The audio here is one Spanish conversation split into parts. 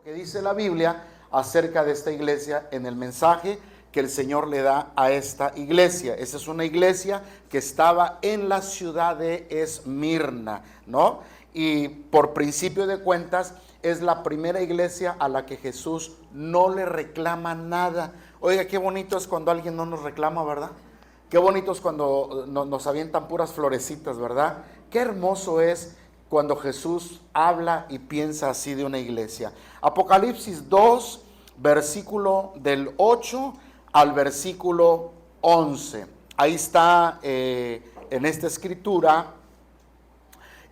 que dice la Biblia acerca de esta iglesia en el mensaje que el Señor le da a esta iglesia. Esa es una iglesia que estaba en la ciudad de Esmirna, ¿no? Y por principio de cuentas es la primera iglesia a la que Jesús no le reclama nada. Oiga, qué bonito es cuando alguien no nos reclama, ¿verdad? Qué bonito es cuando nos avientan puras florecitas, ¿verdad? Qué hermoso es cuando Jesús habla y piensa así de una iglesia. Apocalipsis 2, versículo del 8 al versículo 11. Ahí está en esta escritura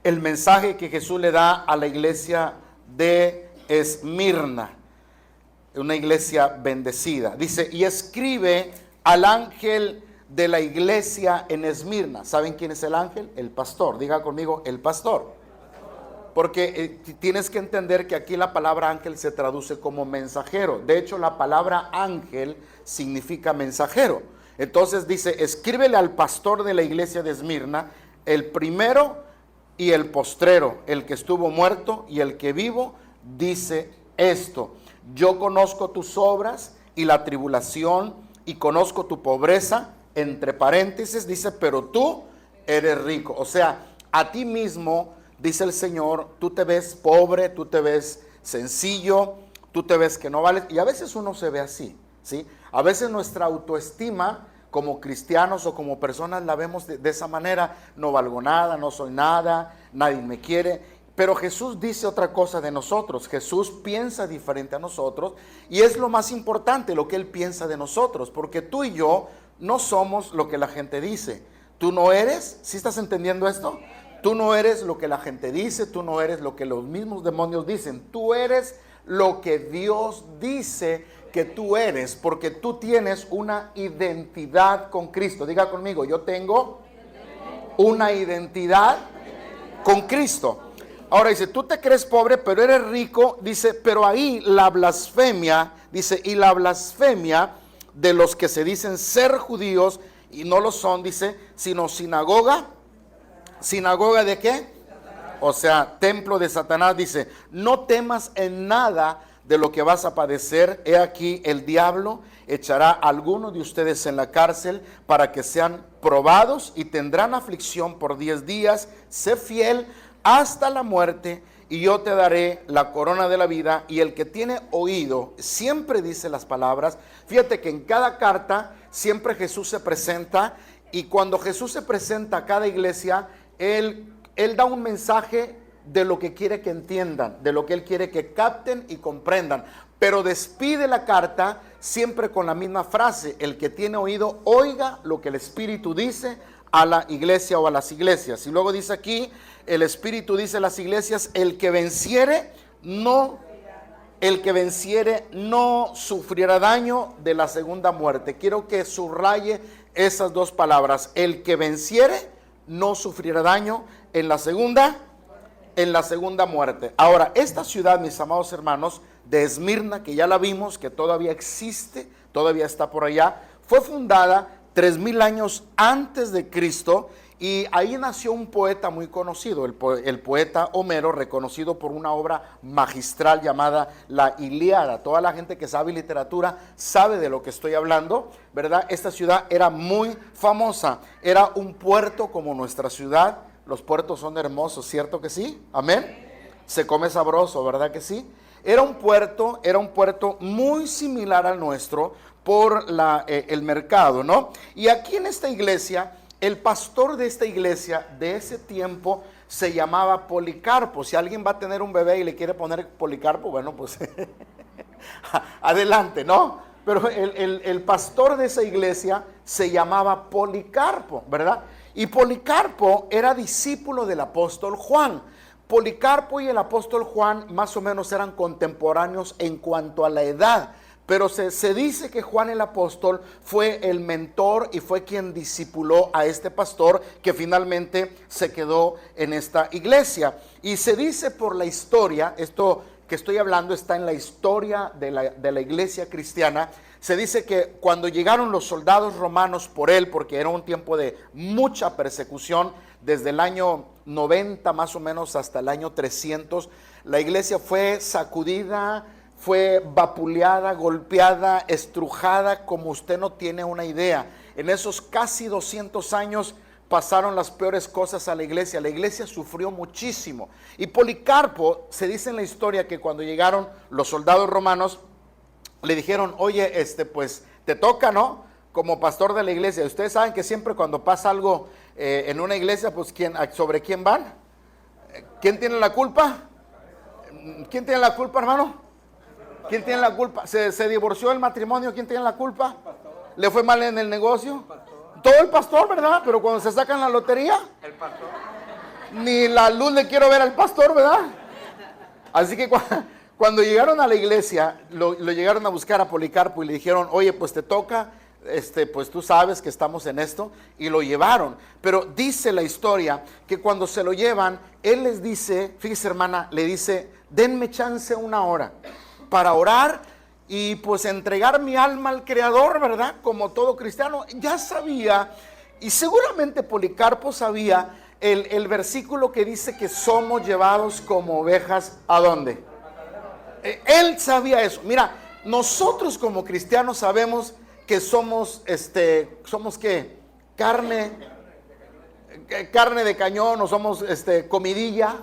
el mensaje que Jesús le da a la iglesia de Esmirna, una iglesia bendecida. Dice, y escribe al ángel de la iglesia en Esmirna. ¿Saben quién es el ángel? El pastor. Diga conmigo, el pastor. Porque tienes que entender que aquí la palabra ángel se traduce como mensajero. De hecho, la palabra ángel significa mensajero. Entonces dice, escríbele al pastor de la iglesia de Esmirna, el primero y el postrero, el que estuvo muerto y el que vivo, dice esto: yo conozco tus obras y la tribulación y conozco tu pobreza, entre paréntesis dice, pero tú eres rico. O sea, a ti mismo, dice el Señor, tú te ves pobre, tú te ves sencillo, tú te ves que no vales. Y a veces uno se ve así, ¿sí? A veces nuestra autoestima como cristianos o como personas la vemos de esa manera. No valgo nada, no soy nada, nadie me quiere. Pero Jesús dice otra cosa de nosotros. Jesús piensa diferente a nosotros y es lo más importante lo que Él piensa de nosotros, porque tú y yo no somos lo que la gente dice. Tú no eres, ¿sí estás entendiendo esto? Tú no eres lo que la gente dice, tú no eres lo que los mismos demonios dicen. Tú eres lo que Dios dice que tú eres, porque tú tienes una identidad con Cristo. Diga conmigo, yo tengo una identidad con Cristo. Ahora dice, tú te crees pobre, pero eres rico. Dice, pero ahí la blasfemia, dice, y la blasfemia de los que se dicen ser judíos y no lo son, dice, sino sinagoga. ¿Sinagoga de qué? O sea, templo de Satanás. Dice, no temas en nada de lo que vas a padecer. He aquí, el diablo echará a algunos de ustedes en la cárcel para que sean probados y tendrán aflicción por 10 días. Sé fiel hasta la muerte y yo te daré la corona de la vida. Y el que tiene oído siempre dice las palabras. Fíjate que en cada carta siempre Jesús se presenta, y cuando Jesús se presenta a cada iglesia, Él da un mensaje de lo que quiere que entiendan, de lo que Él quiere que capten y comprendan. Pero despide la carta siempre con la misma frase: el que tiene oído, oiga lo que el Espíritu dice a la iglesia o a las iglesias. Y luego dice aquí, el Espíritu dice a las iglesias, el que venciere no sufrirá daño de la segunda muerte. Quiero que subraye esas dos palabras: el que venciere no sufrirá daño en la segunda muerte. Ahora, esta ciudad, mis amados hermanos, de Esmirna, que ya la vimos, que todavía existe, todavía está por allá, fue fundada 3000 años antes de Cristo, y ahí nació un poeta muy conocido, el poeta Homero, reconocido por una obra magistral llamada La Ilíada. Toda la gente que sabe literatura sabe de lo que estoy hablando, ¿verdad? Esta ciudad era muy famosa, era un puerto como nuestra ciudad. Los puertos son hermosos, ¿cierto que sí? Amén. Se come sabroso, ¿verdad que sí? Era un puerto muy similar al nuestro por el mercado, ¿no? Y aquí en esta iglesia, el pastor de esta iglesia de ese tiempo se llamaba Policarpo. Si alguien va a tener un bebé y le quiere poner Policarpo, bueno, pues adelante, ¿no? Pero el pastor de esa iglesia se llamaba Policarpo, ¿verdad? Y Policarpo era discípulo del apóstol Juan. Policarpo y el apóstol Juan más o menos eran contemporáneos en cuanto a la edad, pero se dice que Juan el apóstol fue el mentor y fue quien discipuló a este pastor que finalmente se quedó en esta iglesia. Y se dice por la historia, esto que estoy hablando está en la historia de la iglesia cristiana. Se dice que cuando llegaron los soldados romanos por él, porque era un tiempo de mucha persecución, desde el año 90 más o menos hasta el año 300, la iglesia fue sacudida, fue vapuleada, golpeada, estrujada, como usted no tiene una idea. En esos casi 200 años pasaron las peores cosas a la iglesia. La iglesia sufrió muchísimo. Y Policarpo, se dice en la historia que cuando llegaron los soldados romanos, le dijeron, oye, pues te toca, ¿no? Como pastor de la iglesia. Ustedes saben que siempre cuando pasa algo en una iglesia, pues ¿sobre quién van? ¿Quién tiene la culpa? ¿Quién tiene la culpa, hermano? ¿Quién tiene la culpa? ¿Se divorció el matrimonio? ¿Quién tiene la culpa? ¿Le fue mal en el negocio? Todo el pastor, ¿verdad? Pero cuando se sacan la lotería, el pastor. Ni la luz le quiero ver al pastor, ¿verdad? Así que cuando llegaron a la iglesia, lo llegaron a buscar a Policarpo y le dijeron, oye, pues te toca, pues tú sabes que estamos en esto, y lo llevaron. Pero dice la historia que cuando se lo llevan, él les dice, fíjese hermana, le dice, denme chance una hora para orar y pues entregar mi alma al Creador, ¿verdad? Como todo cristiano. Ya sabía, y seguramente Policarpo sabía el versículo que dice que somos llevados como ovejas, ¿a dónde? Él sabía eso. Mira, nosotros como cristianos sabemos que somos, ¿somos qué? Carne de cañón, o somos comidilla.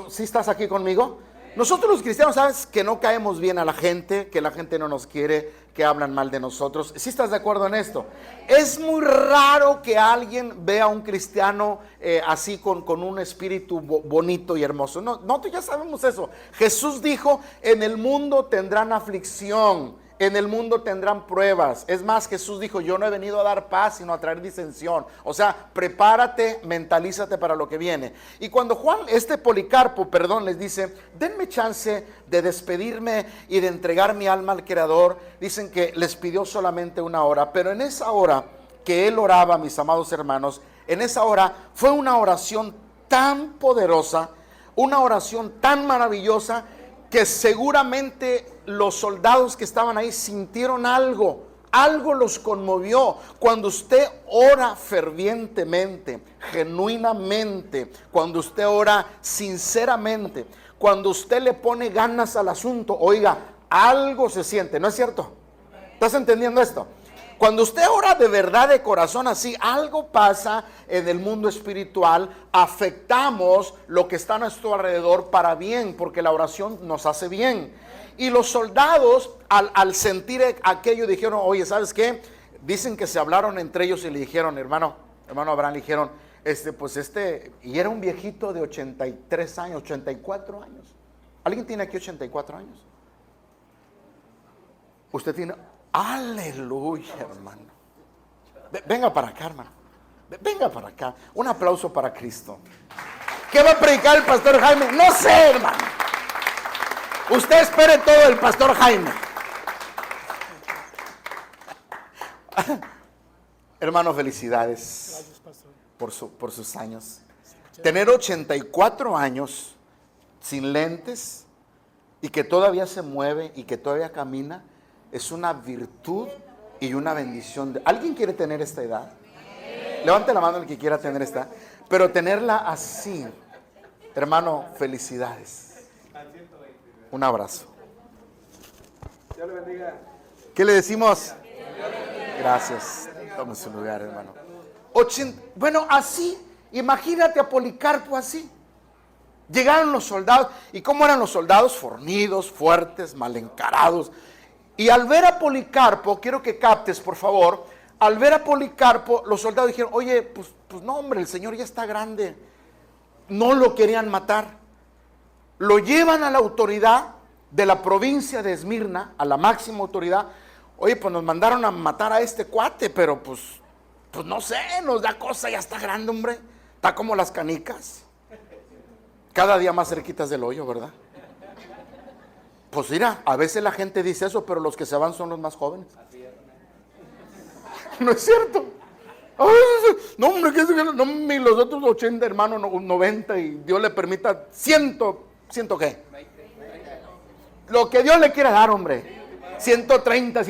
¿Sí estás aquí conmigo? Nosotros los cristianos, ¿sabes? Que no caemos bien a la gente, que la gente no nos quiere, que hablan mal de nosotros. ¿Sí estás de acuerdo en esto? Es muy raro que alguien vea a un cristiano así con un espíritu bonito y hermoso. No, nosotros ya sabemos eso. Jesús dijo, en el mundo tendrán aflicción. En el mundo tendrán pruebas. Es más, Jesús dijo, yo no he venido a dar paz, sino a traer disensión. O sea, prepárate, mentalízate para lo que viene. Y cuando Policarpo, les dice, denme chance de despedirme y de entregar mi alma al Creador. Dicen que les pidió solamente una hora, pero en esa hora que él oraba, mis amados hermanos, en esa hora fue una oración tan poderosa, una oración tan maravillosa, que seguramente los soldados que estaban ahí sintieron algo los conmovió. Cuando usted ora fervientemente, genuinamente, cuando usted ora sinceramente, cuando usted le pone ganas al asunto, oiga, algo se siente, ¿no es cierto? ¿Estás entendiendo esto? Cuando usted ora de verdad, de corazón así, algo pasa en el mundo espiritual, afectamos lo que está a nuestro alrededor para bien, porque la oración nos hace bien. Y los soldados, al sentir aquello, dijeron, oye, ¿sabes qué? Dicen que se hablaron entre ellos y le dijeron, hermano Abraham, le dijeron, y era un viejito de 83 años, 84 años. ¿Alguien tiene aquí 84 años? Usted tiene... Aleluya, hermano. Venga para acá, hermano. Venga para acá. Un aplauso para Cristo. ¿Qué va a predicar el pastor Jaime? No sé, hermano. Usted espere todo el pastor Jaime. Hermano, felicidades. Gracias, pastor. Por sus años. Tener 84 años sin lentes y que todavía se mueve y que todavía camina, es una virtud y una bendición. ¿Alguien quiere tener esta edad? Levante la mano el que quiera tener esta edad. Pero tenerla así, hermano, felicidades. Un abrazo. Dios le bendiga. ¿Qué le decimos? Gracias. Tome su lugar, hermano. Bueno, así, imagínate a Policarpo así. Llegaron los soldados. ¿Y cómo eran los soldados? Fornidos, fuertes, mal encarados. Y al ver a Policarpo, quiero que captes, por favor, al ver a Policarpo, los soldados dijeron, oye, pues no, hombre, el Señor ya está grande. No lo querían matar. Lo llevan a la autoridad de la provincia de Esmirna, a la máxima autoridad. Oye, pues nos mandaron a matar a este cuate, pero pues no sé, nos da cosa, ya está grande, hombre. Está como las canicas. Cada día más cerquitas del hoyo, ¿verdad? Pues mira, a veces la gente dice eso, pero los que se van son los más jóvenes. ¿No es cierto? Ay, no, hombre, no, ni los otros 80 hermanos, 90, y Dios le permita 100 qué. Lo que Dios le quiera dar, hombre. 130,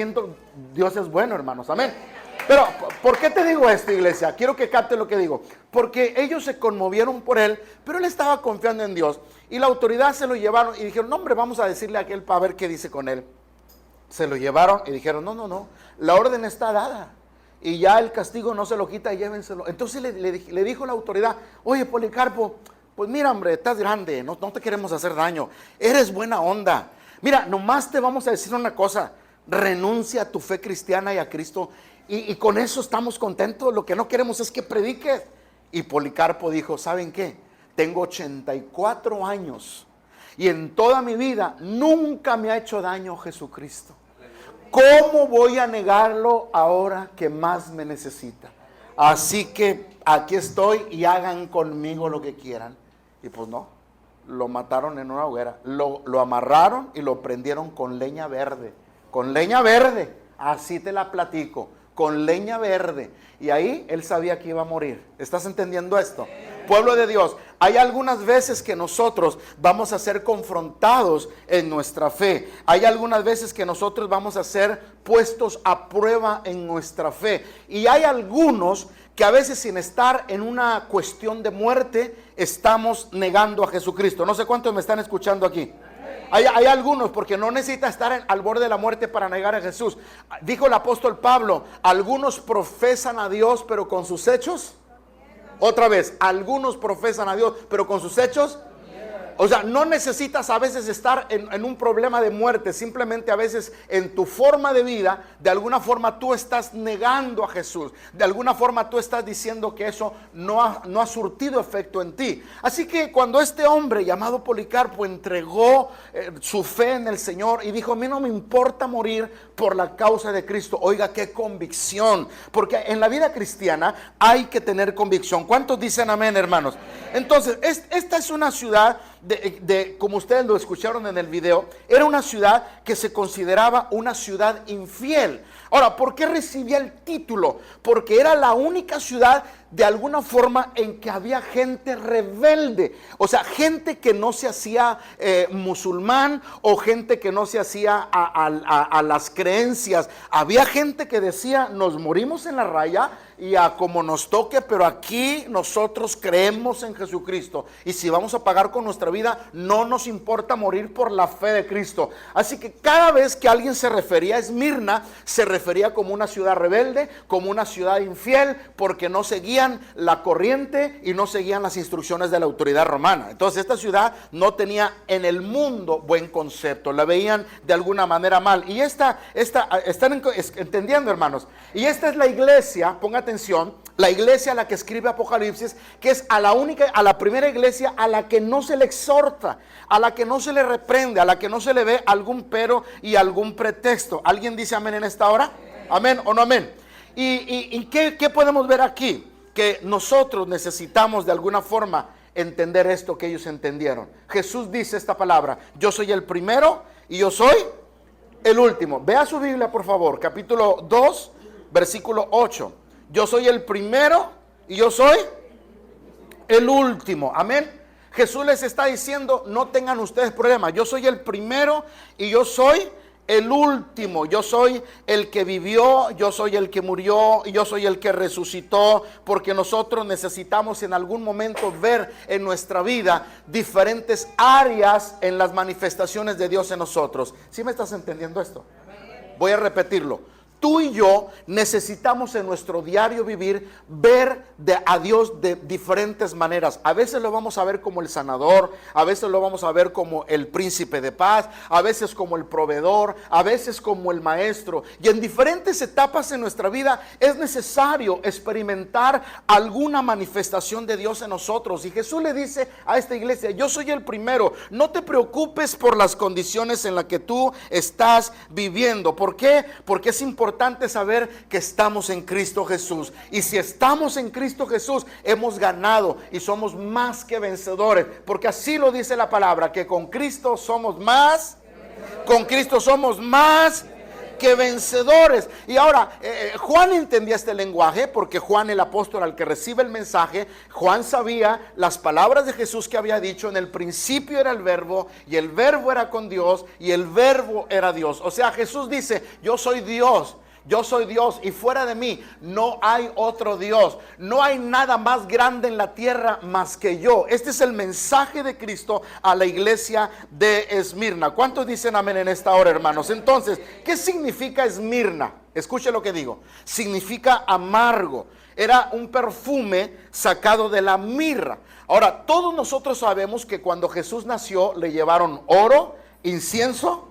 Dios es bueno, hermanos, amén. Pero, ¿por qué te digo esto, iglesia? Quiero que capte lo que digo. Porque ellos se conmovieron por él, pero él estaba confiando en Dios. Y la autoridad se lo llevaron y dijeron, no, hombre, vamos a decirle a aquel para ver qué dice con él. Se lo llevaron y dijeron, no, la orden está dada. Y ya el castigo no se lo quita, llévenselo. Entonces le dijo la autoridad, oye, Policarpo, pues mira, hombre, estás grande, no te queremos hacer daño. Eres buena onda. Mira, nomás te vamos a decir una cosa. Renuncia a tu fe cristiana y a Cristo. Y con eso estamos contentos. Lo que no queremos es que prediques. Y Policarpo dijo, ¿saben qué? Tengo 84 años y en toda mi vida nunca me ha hecho daño Jesucristo. ¿Cómo voy a negarlo ahora que más me necesita? Así que aquí estoy y hagan conmigo lo que quieran. Y pues no, lo mataron en una hoguera. Lo amarraron y lo prendieron con leña verde. Con leña verde, así te la platico. Con leña verde. Y ahí él sabía que iba a morir. ¿Estás entendiendo esto? Pueblo de Dios, hay algunas veces que nosotros vamos a ser confrontados en nuestra fe. Hay algunas veces que nosotros vamos a ser puestos a prueba en nuestra fe. Y hay algunos que a veces sin estar en una cuestión de muerte, estamos negando a Jesucristo. No sé cuántos me están escuchando aquí. Hay algunos, porque no necesita estar al borde de la muerte para negar a Jesús. Dijo el apóstol Pablo, algunos profesan a Dios, pero con sus hechos. Otra vez, algunos profesan a Dios, pero con sus hechos. O sea, no necesitas a veces estar en un problema de muerte. Simplemente a veces en tu forma de vida, de alguna forma tú estás negando a Jesús. De alguna forma tú estás diciendo que eso no ha surtido efecto en ti. Así que cuando este hombre llamado Policarpo entregó su fe en el Señor y dijo, a mí no me importa morir por la causa de Cristo. Oiga, qué convicción. Porque en la vida cristiana hay que tener convicción. ¿Cuántos dicen amén, hermanos? Entonces, esta es una ciudad como ustedes lo escucharon en el video, era una ciudad que se consideraba una ciudad infiel. Ahora, ¿por qué recibía el título? Porque era la única ciudad de alguna forma en que había gente rebelde, o sea, gente que no se hacía musulmán o gente que no se hacía a las creencias. Había gente que decía, nos morimos en la raya y a como nos toque, pero aquí nosotros creemos en Jesucristo y si vamos a pagar con nuestra vida, no nos importa morir por la fe de Cristo. Así que cada vez que alguien se refería a Esmirna, se refería como una ciudad rebelde, como una ciudad infiel, porque no seguían la corriente y no seguían las instrucciones de la autoridad romana. Entonces esta ciudad no tenía en el mundo buen concepto, la veían de alguna manera mal. Y están entendiendo, hermanos. Y esta es la iglesia, ponga atención, la iglesia a la que escribe Apocalipsis, que es a la primera iglesia a la que no se le exhorta, a la que no se le reprende, a la que no se le ve algún pero y algún pretexto. ¿Alguien dice amén en esta hora? ¿Amén o no amén? ¿Y qué podemos ver aquí? Que nosotros necesitamos de alguna forma entender esto que ellos entendieron. Jesús dice esta palabra, yo soy el primero y yo soy el último. Vea su Biblia, por favor, capítulo 2, versículo 8. Yo soy el primero y yo soy el último. Amén. Jesús les está diciendo, no tengan ustedes problemas. Yo soy el primero y yo soy el último. Yo soy el que vivió, yo soy el que murió y yo soy el que resucitó, porque nosotros necesitamos en algún momento ver en nuestra vida diferentes áreas en las manifestaciones de Dios en nosotros. ¿Sí me estás entendiendo esto? Voy a repetirlo. Tú y yo necesitamos en nuestro diario vivir ver a Dios de diferentes maneras. A veces lo vamos a ver como el sanador, a veces lo vamos a ver como el príncipe de paz, a veces como el proveedor, a veces como el maestro. Y en diferentes etapas en nuestra vida es necesario experimentar alguna manifestación de Dios en nosotros. Y Jesús le dice a esta iglesia, yo soy el primero, no te preocupes por las condiciones en las que tú estás viviendo. ¿Por qué? Porque es importante saber que estamos en Cristo Jesús. Y si estamos en Cristo Jesús, hemos ganado y somos más que vencedores. Porque así lo dice la palabra, que con Cristo somos más, con Cristo somos más que vencedores. Y ahora, Juan entendía este lenguaje, porque Juan, el apóstol al que recibe el mensaje, Juan sabía las palabras de Jesús que había dicho, en el principio era el verbo, y el verbo era con Dios, y el verbo era Dios. O sea, Jesús dice, yo soy Dios. Yo soy Dios y fuera de mí no hay otro Dios. No hay nada más grande en la tierra más que yo. Este es el mensaje de Cristo a la iglesia de Esmirna. ¿Cuántos dicen amén en esta hora, hermanos? Entonces, ¿qué significa Esmirna? Escuche lo que digo. Significa amargo. Era un perfume sacado de la mirra. Ahora, todos nosotros sabemos que cuando Jesús nació le llevaron oro, incienso,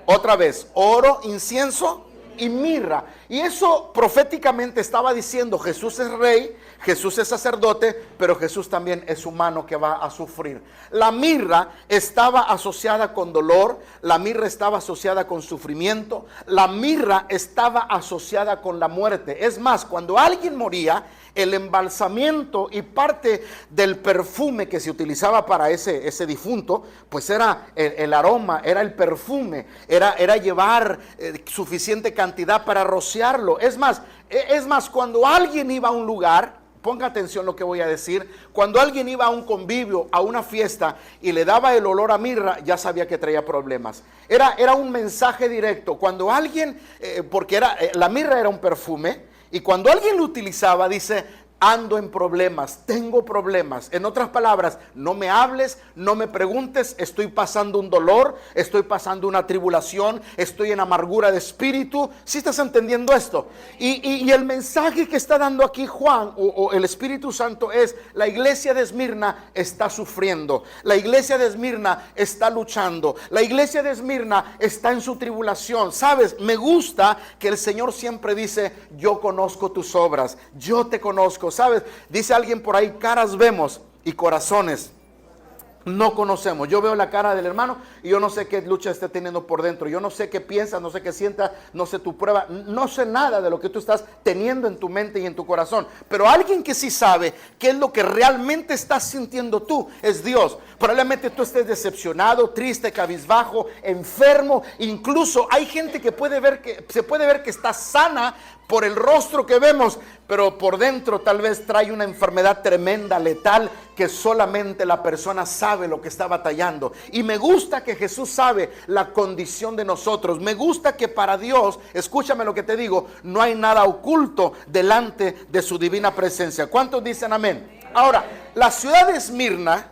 otra vez, oro, incienso y mirra. Y eso proféticamente estaba diciendo: Jesús es rey, Jesús es sacerdote, pero Jesús también es humano que va a sufrir. La mirra estaba asociada con dolor, la mirra estaba asociada con sufrimiento, la mirra estaba asociada con la muerte. Es más, cuando alguien moría, el embalsamiento y parte del perfume que se utilizaba para ese difunto, pues era el aroma, era el perfume, era llevar suficiente cantidad para rociarlo. Es más, cuando alguien iba a un lugar, ponga atención lo que voy a decir, cuando alguien iba a un convivio, a una fiesta y le daba el olor a mirra, ya sabía que traía problemas. Era un mensaje directo. Cuando alguien, porque la mirra era un perfume, y cuando alguien lo utilizaba, dice: ando en problemas, tengo problemas. En otras palabras, no me hables, no me preguntes, estoy pasando un dolor, estoy pasando una tribulación, estoy en amargura de espíritu. ¿Sí estás entendiendo esto? Y el mensaje que está dando aquí Juan o el Espíritu Santo es: la iglesia de Esmirna está sufriendo, la iglesia de Esmirna está luchando, la iglesia de Esmirna está en su tribulación. ¿Sabes? Me gusta que el Señor siempre dice: yo conozco tus obras, yo te conozco. ¿Sabes? Dice alguien por ahí: caras vemos y corazones no conocemos. Yo veo la cara del hermano y yo no sé qué lucha está teniendo por dentro. Yo no sé qué piensa, no sé qué sienta, no sé tu prueba, no sé nada de lo que tú estás teniendo en tu mente y en tu corazón. Pero alguien que sí sabe qué es lo que realmente estás sintiendo tú es Dios. Probablemente tú estés decepcionado, triste, cabizbajo, enfermo. Incluso hay gente que se puede ver que está sana por el rostro que vemos, pero por dentro tal vez trae una enfermedad tremenda, letal, que solamente la persona sabe lo que está batallando. Y me gusta que Jesús sabe la condición de nosotros. Me gusta que para Dios, escúchame lo que te digo, no hay nada oculto delante de su divina presencia. ¿Cuántos dicen amén? Ahora, la ciudad de Esmirna,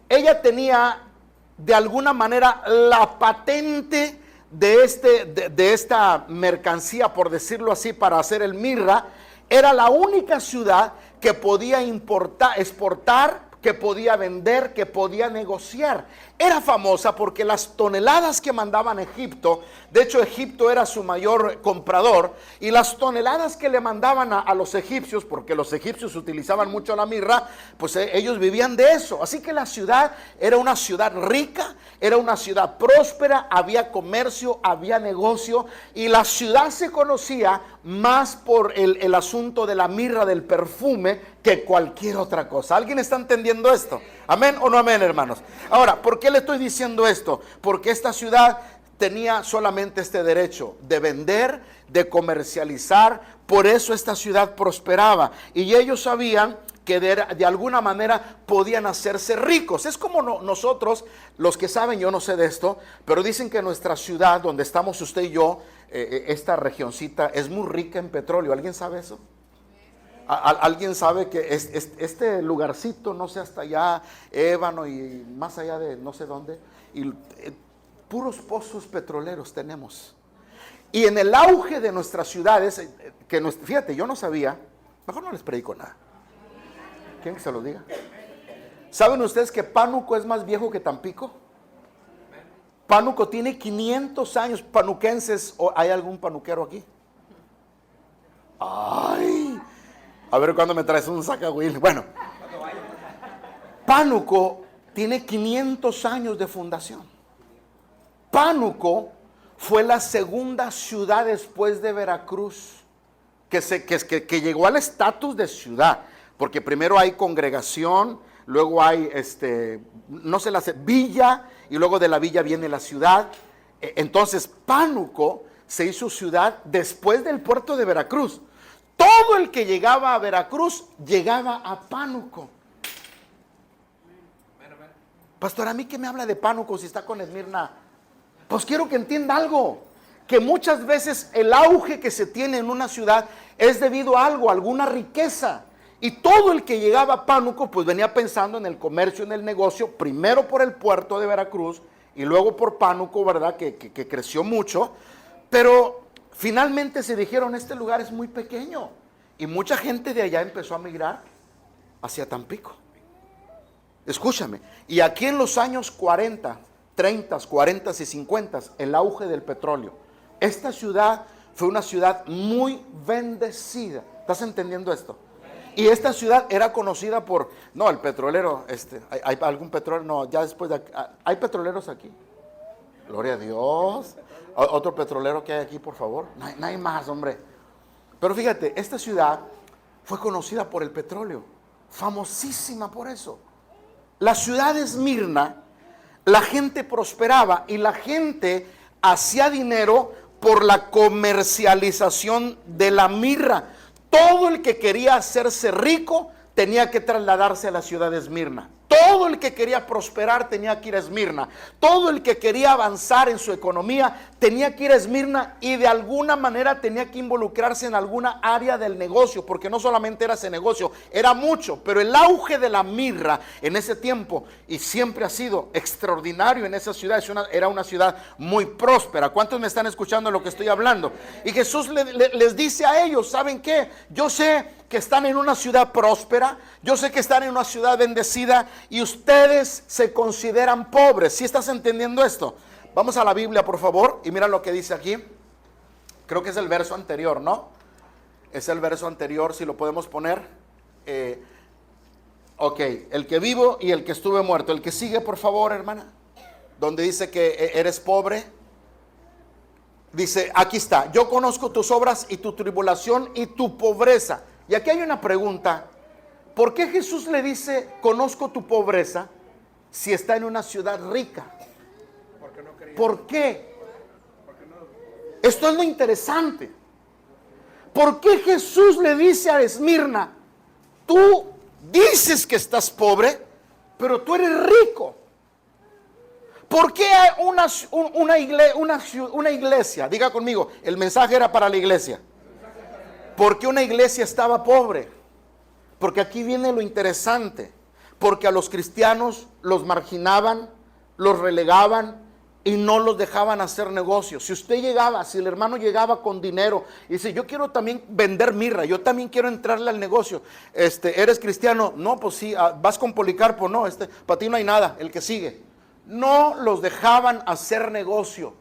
ella tenía de alguna manera la patente de esta mercancía, por decirlo así, para hacer el mirra. Era la única ciudad que podía exportar, que podía vender, que podía negociar. Era famosa porque las toneladas que mandaban a Egipto, de hecho Egipto era su mayor comprador, y las toneladas que le mandaban a los egipcios, porque los egipcios utilizaban mucho la mirra, pues ellos vivían de eso. Así que la ciudad era una ciudad rica, era una ciudad próspera, había comercio, había negocio, y la ciudad se conocía más por el asunto de la mirra, del perfume, que cualquier otra cosa. ¿Alguien está entendiendo esto? ¿Amén o no amén, hermanos? Ahora, ¿por qué le estoy diciendo esto? Porque esta ciudad tenía solamente este derecho de vender, de comercializar. Por eso esta ciudad prosperaba. Y ellos sabían que de alguna manera podían hacerse ricos. Es como nosotros, los que saben, yo no sé de esto, pero dicen que nuestra ciudad, donde estamos usted y yo, esta regioncita, es muy rica en petróleo. ¿Alguien sabe eso? ¿Alguien sabe que este lugarcito, no sé, hasta allá, Ébano y más allá de no sé dónde, y puros pozos petroleros tenemos? Y en el auge de nuestras ciudades, fíjate, yo no sabía, mejor no les predico nada. ¿Quieren que se lo diga? ¿Saben ustedes que Pánuco es más viejo que Tampico? Pánuco tiene 500 años. Panuquenses, ¿hay algún panuquero aquí? ¡Ay! A ver cuándo me traes un sacahuil. Bueno, Pánuco tiene 500 años de fundación. Pánuco fue la segunda ciudad después de Veracruz que llegó al estatus de ciudad, porque primero hay congregación, luego hay no se la hace villa, y luego de la villa viene la ciudad. Entonces Pánuco se hizo ciudad después del puerto de Veracruz. Todo el que llegaba a Veracruz llegaba a Pánuco. Pastor, ¿a mí qué me habla de Pánuco si está con Esmirna? Pues quiero que entienda algo. que muchas veces el auge que se tiene en una ciudad es debido a algo, alguna riqueza. Y todo el que llegaba a Pánuco pues venía pensando en el comercio, en el negocio, primero por el puerto de Veracruz y luego por Pánuco, ¿verdad? Que creció mucho. Pero finalmente se dijeron, este lugar es muy pequeño. Y mucha gente de allá empezó a migrar hacia Tampico. Escúchame, y aquí en los años 40, 30, 40 y 50, el auge del petróleo. Esta ciudad fue una ciudad muy bendecida. ¿Estás entendiendo esto? Y esta ciudad era conocida por, no, el petrolero, ¿hay algún petrolero? No, ya después de, ¿hay petroleros aquí? Gloria a Dios. Otro petrolero que hay aquí, por favor. No hay más, hombre. Pero fíjate, esta ciudad fue conocida por el petróleo, famosísima por eso. La ciudad de Esmirna, la gente prosperaba y la gente hacía dinero por la comercialización de la mirra. Todo el que quería hacerse rico tenía que trasladarse a la ciudad de Esmirna. Todo el que quería prosperar tenía que ir a Esmirna. Todo el que quería avanzar en su economía tenía que ir a Esmirna y de alguna manera tenía que involucrarse en alguna área del negocio, porque no solamente era ese negocio, era mucho. Pero el auge de la mirra en ese tiempo, y siempre ha sido extraordinario en esa ciudad, era una ciudad muy próspera. ¿Cuántos me están escuchando lo que estoy hablando? Y Jesús les dice a ellos, ¿saben qué? Yo sé que están en una ciudad próspera, yo sé que están en una ciudad bendecida y ustedes se consideran pobres. ¿Sí estás entendiendo esto? Vamos a la Biblia, por favor, y mira lo que dice aquí. Creo que es el verso anterior, ¿no? Es el verso anterior, si lo podemos poner. Ok, el que vivo y el que estuve muerto. El que sigue, por favor, hermana, donde dice que eres pobre. Dice, aquí está, yo conozco tus obras y tu tribulación y tu pobreza. Y aquí hay una pregunta, ¿por qué Jesús le dice, conozco tu pobreza, si está en una ciudad rica? ¿Por qué? Esto es lo interesante. ¿Por qué Jesús le dice a Esmirna, tú dices que estás pobre, pero tú eres rico? ¿Por qué una iglesia? Diga conmigo, el mensaje era para la iglesia. ¿Por qué una iglesia estaba pobre? Porque aquí viene lo interesante. Porque a los cristianos los marginaban, los relegaban y no los dejaban hacer negocios. Si usted llegaba, si el hermano llegaba con dinero y dice, yo quiero también vender mirra, yo también quiero entrarle al negocio. ¿Eres cristiano? No, pues sí. ¿Vas con Policarpo? No, para ti no hay nada, el que sigue. No los dejaban hacer negocio.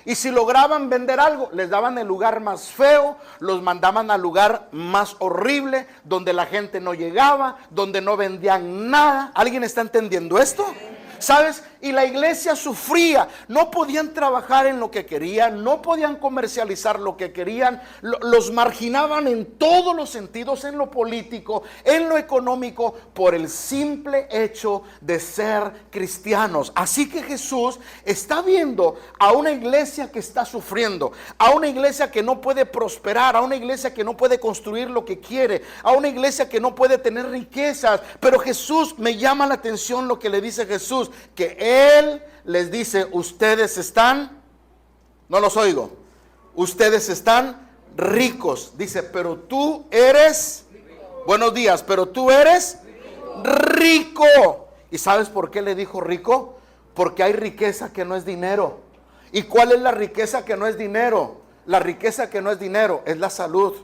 Y si lograban vender algo, les daban el lugar más feo, los mandaban al lugar más horrible, donde la gente no llegaba, donde no vendían nada. ¿Alguien está entendiendo esto? ¿Sabes? Y la iglesia sufría, no podían trabajar en lo que querían, no podían comercializar lo que querían, los marginaban en todos los sentidos, en lo político, en lo económico, por el simple hecho de ser cristianos. Así que Jesús está viendo a una iglesia que está sufriendo, a una iglesia que no puede prosperar, a una iglesia que no puede construir lo que quiere, a una iglesia que no puede tener riquezas. Pero Jesús, me llama la atención lo que le dice Jesús, que Él les dice, ustedes están, no los oigo, ustedes están ricos. Dice, pero tú eres, buenos días, pero tú eres rico. ¿Y sabes por qué le dijo rico? Porque hay riqueza que no es dinero. ¿Y cuál es la riqueza que no es dinero? La riqueza que no es dinero es la salud.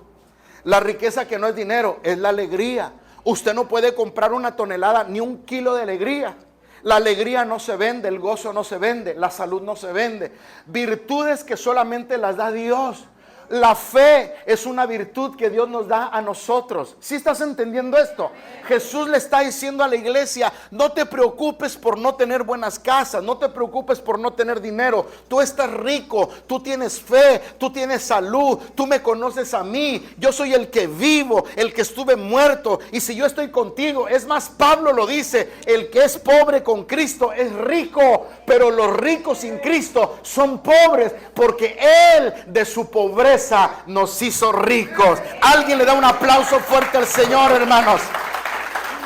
La riqueza que no es dinero es la alegría. Usted no puede comprar una tonelada ni un kilo de alegría. La alegría no se vende, el gozo no se vende, la salud no se vende. Virtudes que solamente las da Dios. La fe es una virtud que Dios nos da a nosotros. ¿Sí estás entendiendo esto? Jesús le está diciendo a la iglesia, no te preocupes por no tener buenas casas, no te preocupes por no tener dinero. Tú estás rico, tú tienes fe, tú tienes salud, tú me conoces a mí. Yo soy el que vivo, el que estuve muerto. Y si yo estoy contigo, es más, Pablo lo dice, el que es pobre con Cristo es rico, pero los ricos sin Cristo son pobres, porque Él de su pobreza nos hizo ricos. Alguien le da un aplauso fuerte al Señor, hermanos.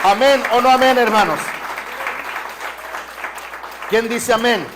Amén o no amén, hermanos. ¿Quién dice amén?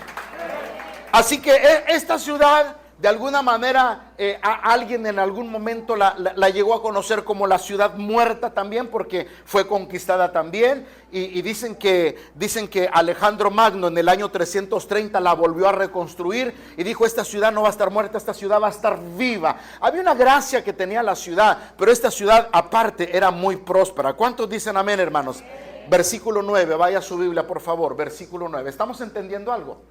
Así que esta ciudad De alguna manera alguien en algún momento la llegó a conocer como la ciudad muerta también, porque fue conquistada también. Y dicen que Alejandro Magno en el año 330 la volvió a reconstruir y dijo: esta ciudad no va a estar muerta, esta ciudad va a estar viva. Había una gracia que tenía la ciudad, pero esta ciudad aparte era muy próspera. ¿Cuántos dicen amén, hermanos? Versículo 9, vaya a su Biblia por favor, versículo 9. ¿Estamos entendiendo algo?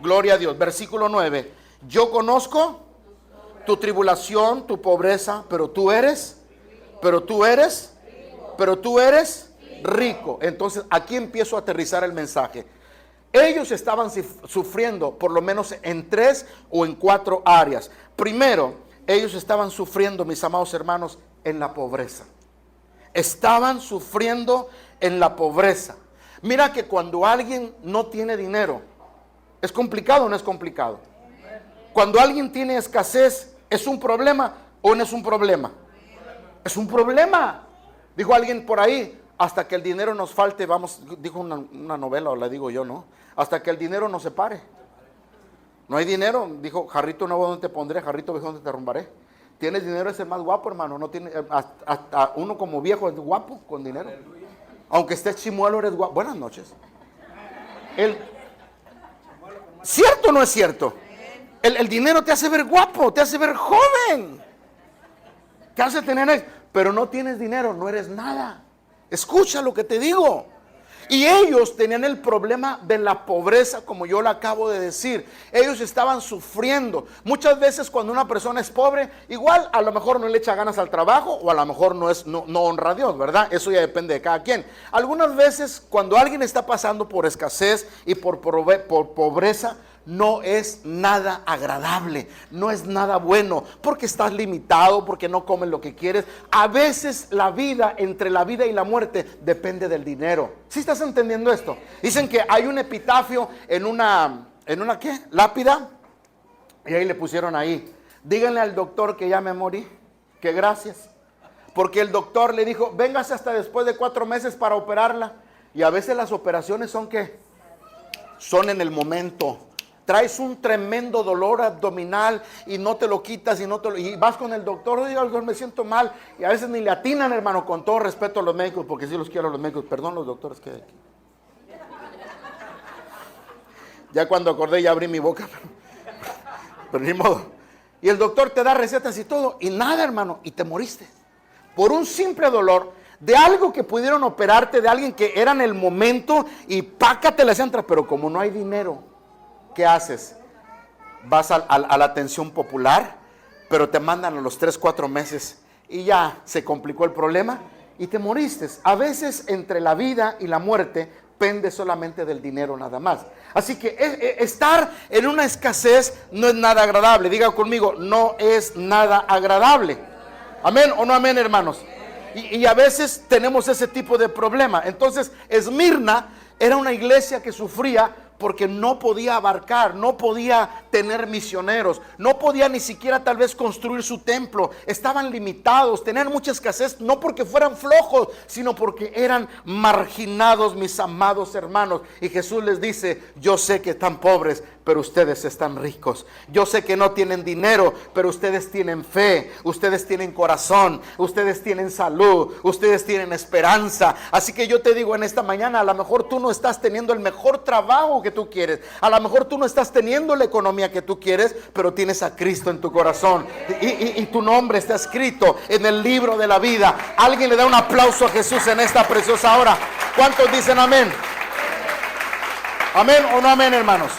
Gloria a Dios. Versículo 9. Yo conozco tu tribulación, tu pobreza, pero tú eres rico. Entonces aquí empiezo a aterrizar el mensaje. Ellos estaban sufriendo por lo menos en 3 o en 4 áreas. Primero, ellos estaban sufriendo, mis amados hermanos, en la pobreza. Estaban sufriendo en la pobreza. Mira que cuando alguien no tiene dinero, ¿es complicado o no es complicado? Cuando alguien tiene escasez, ¿es un problema o no es un problema? Es un problema. Dijo alguien por ahí: hasta que el dinero nos falte, vamos, dijo una novela, o la digo yo, ¿no? Hasta que el dinero nos separe. No hay dinero, dijo: jarrito nuevo, ¿dónde te pondré? Jarrito viejo, ¿dónde te derrumbaré? Tienes dinero, es el más guapo, hermano. No tiene, hasta uno como viejo es guapo con dinero. Aunque estés chimuelo, eres guapo. Buenas noches. ¿Cierto o no es cierto? El dinero te hace ver guapo, te hace ver joven, te hace tener, pero no tienes dinero, no eres nada. Escucha lo que te digo. Y ellos tenían el problema de la pobreza, como yo le acabo de decir. Ellos estaban sufriendo. Muchas veces cuando una persona es pobre, igual a lo mejor no le echa ganas al trabajo, o a lo mejor no honra a Dios, ¿verdad? Eso ya depende de cada quien. Algunas veces cuando alguien está pasando por escasez y por pobreza, no es nada agradable, no es nada bueno, porque estás limitado, porque no comes lo que quieres. A veces la vida, entre la vida y la muerte, depende del dinero. ¿Sí estás entendiendo esto? Dicen que hay un epitafio en una ¿qué? Lápida, y ahí le pusieron ahí: díganle al doctor que ya me morí, que gracias, porque el doctor le dijo: véngase hasta después de 4 meses para operarla. Y a veces las operaciones son ¿qué? Son en el momento. Traes un tremendo dolor abdominal y no te lo quitas y vas con el doctor: oiga, doctor, me siento mal. Y a veces ni le atinan, hermano, con todo respeto a los médicos, porque sí los quiero a los médicos. Perdón, los doctores que hay aquí. Ya cuando acordé ya abrí mi boca, pero ni modo. Y el doctor te da recetas y todo, y nada, hermano, y te moriste. Por un simple dolor de algo que pudieron operarte, de alguien que era en el momento, y pácate la centra, pero como no hay dinero, ¿qué haces? Vas a la atención popular, pero te mandan a los 3, 4 meses y ya se complicó el problema y te moriste. A veces entre la vida y la muerte pende solamente del dinero nada más. Así que estar en una escasez no es nada agradable. Diga conmigo: no es nada agradable. ¿Amén o no amén, hermanos? Y a veces tenemos ese tipo de problema. Entonces Esmirna era una iglesia que sufría porque no podía abarcar, no podía tener misioneros, no podía ni siquiera tal vez construir su templo. Estaban limitados, tenían mucha escasez, no porque fueran flojos, sino porque eran marginados, mis amados hermanos. Y Jesús les dice: yo sé que están pobres, pero ustedes están ricos. Yo sé que no tienen dinero, pero ustedes tienen fe, ustedes tienen corazón, ustedes tienen salud, ustedes tienen esperanza. Así que yo te digo en esta mañana: a lo mejor tú no estás teniendo el mejor trabajo que tú quieres, a lo mejor tú no estás teniendo la economía que tú quieres, pero tienes a Cristo en tu corazón y tu nombre está escrito en el libro de la vida. Alguien le da un aplauso a Jesús en esta preciosa hora. ¿Cuántos dicen amén? ¿Amén o no amén, hermanos?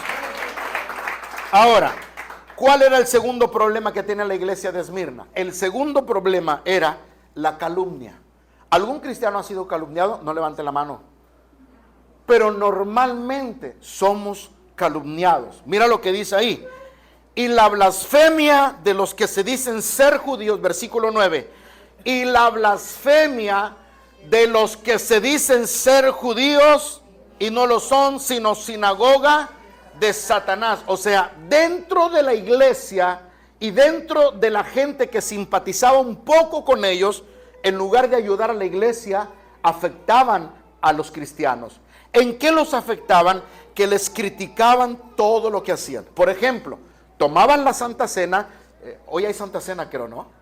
Ahora, ¿cuál era el segundo problema que tiene la iglesia de Esmirna? El segundo problema era la calumnia. ¿Algún cristiano ha sido calumniado? No levante la mano. Pero normalmente somos calumniados. Mira lo que dice ahí: y la blasfemia de los que se dicen ser judíos, versículo 9, y la blasfemia de los que se dicen ser judíos y no lo son, sino sinagoga de Satanás. O sea, dentro de la iglesia y dentro de la gente que simpatizaba un poco con ellos, en lugar de ayudar a la iglesia, afectaban a los cristianos. ¿En qué los afectaban? Que les criticaban todo lo que hacían. Por ejemplo, tomaban la Santa Cena, hoy hay Santa Cena creo, ¿no?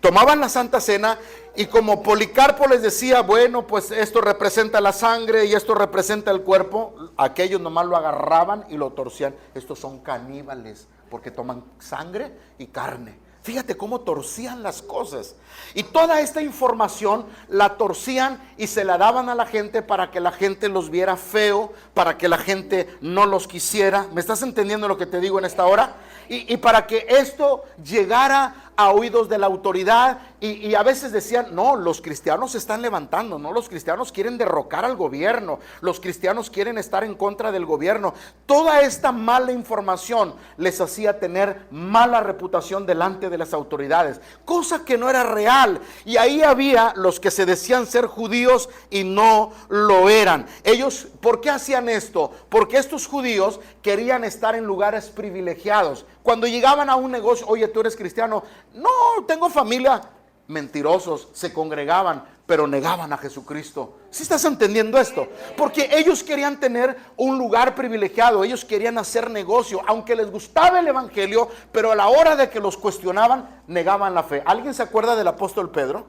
Tomaban la Santa Cena y como Policarpo les decía, bueno, pues esto representa la sangre y esto representa el cuerpo, aquellos nomás lo agarraban y lo torcían. Estos son caníbales porque toman sangre y carne. Fíjate cómo torcían las cosas. Y toda esta información la torcían y se la daban a la gente para que la gente los viera feo, para que la gente no los quisiera. ¿Me estás entendiendo lo que te digo en esta hora? Y para que esto llegara a oídos de la autoridad y a veces decían, no, los cristianos se están levantando, no, los cristianos quieren derrocar al gobierno, los cristianos quieren estar en contra del gobierno. Toda esta mala información les hacía tener mala reputación delante de las autoridades, cosa que no era real. Y ahí había los que se decían ser judíos y no lo eran. Ellos, ¿por qué hacían esto? Porque estos judíos querían estar en lugares privilegiados. Cuando llegaban a un negocio, oye, tú eres cristiano, no, tengo familia. Mentirosos, se congregaban, pero negaban a Jesucristo. ¿Sí estás entendiendo esto? Porque ellos querían tener un lugar privilegiado, ellos querían hacer negocio, aunque les gustaba el evangelio, pero a la hora de que los cuestionaban, negaban la fe. ¿Alguien se acuerda del apóstol Pedro?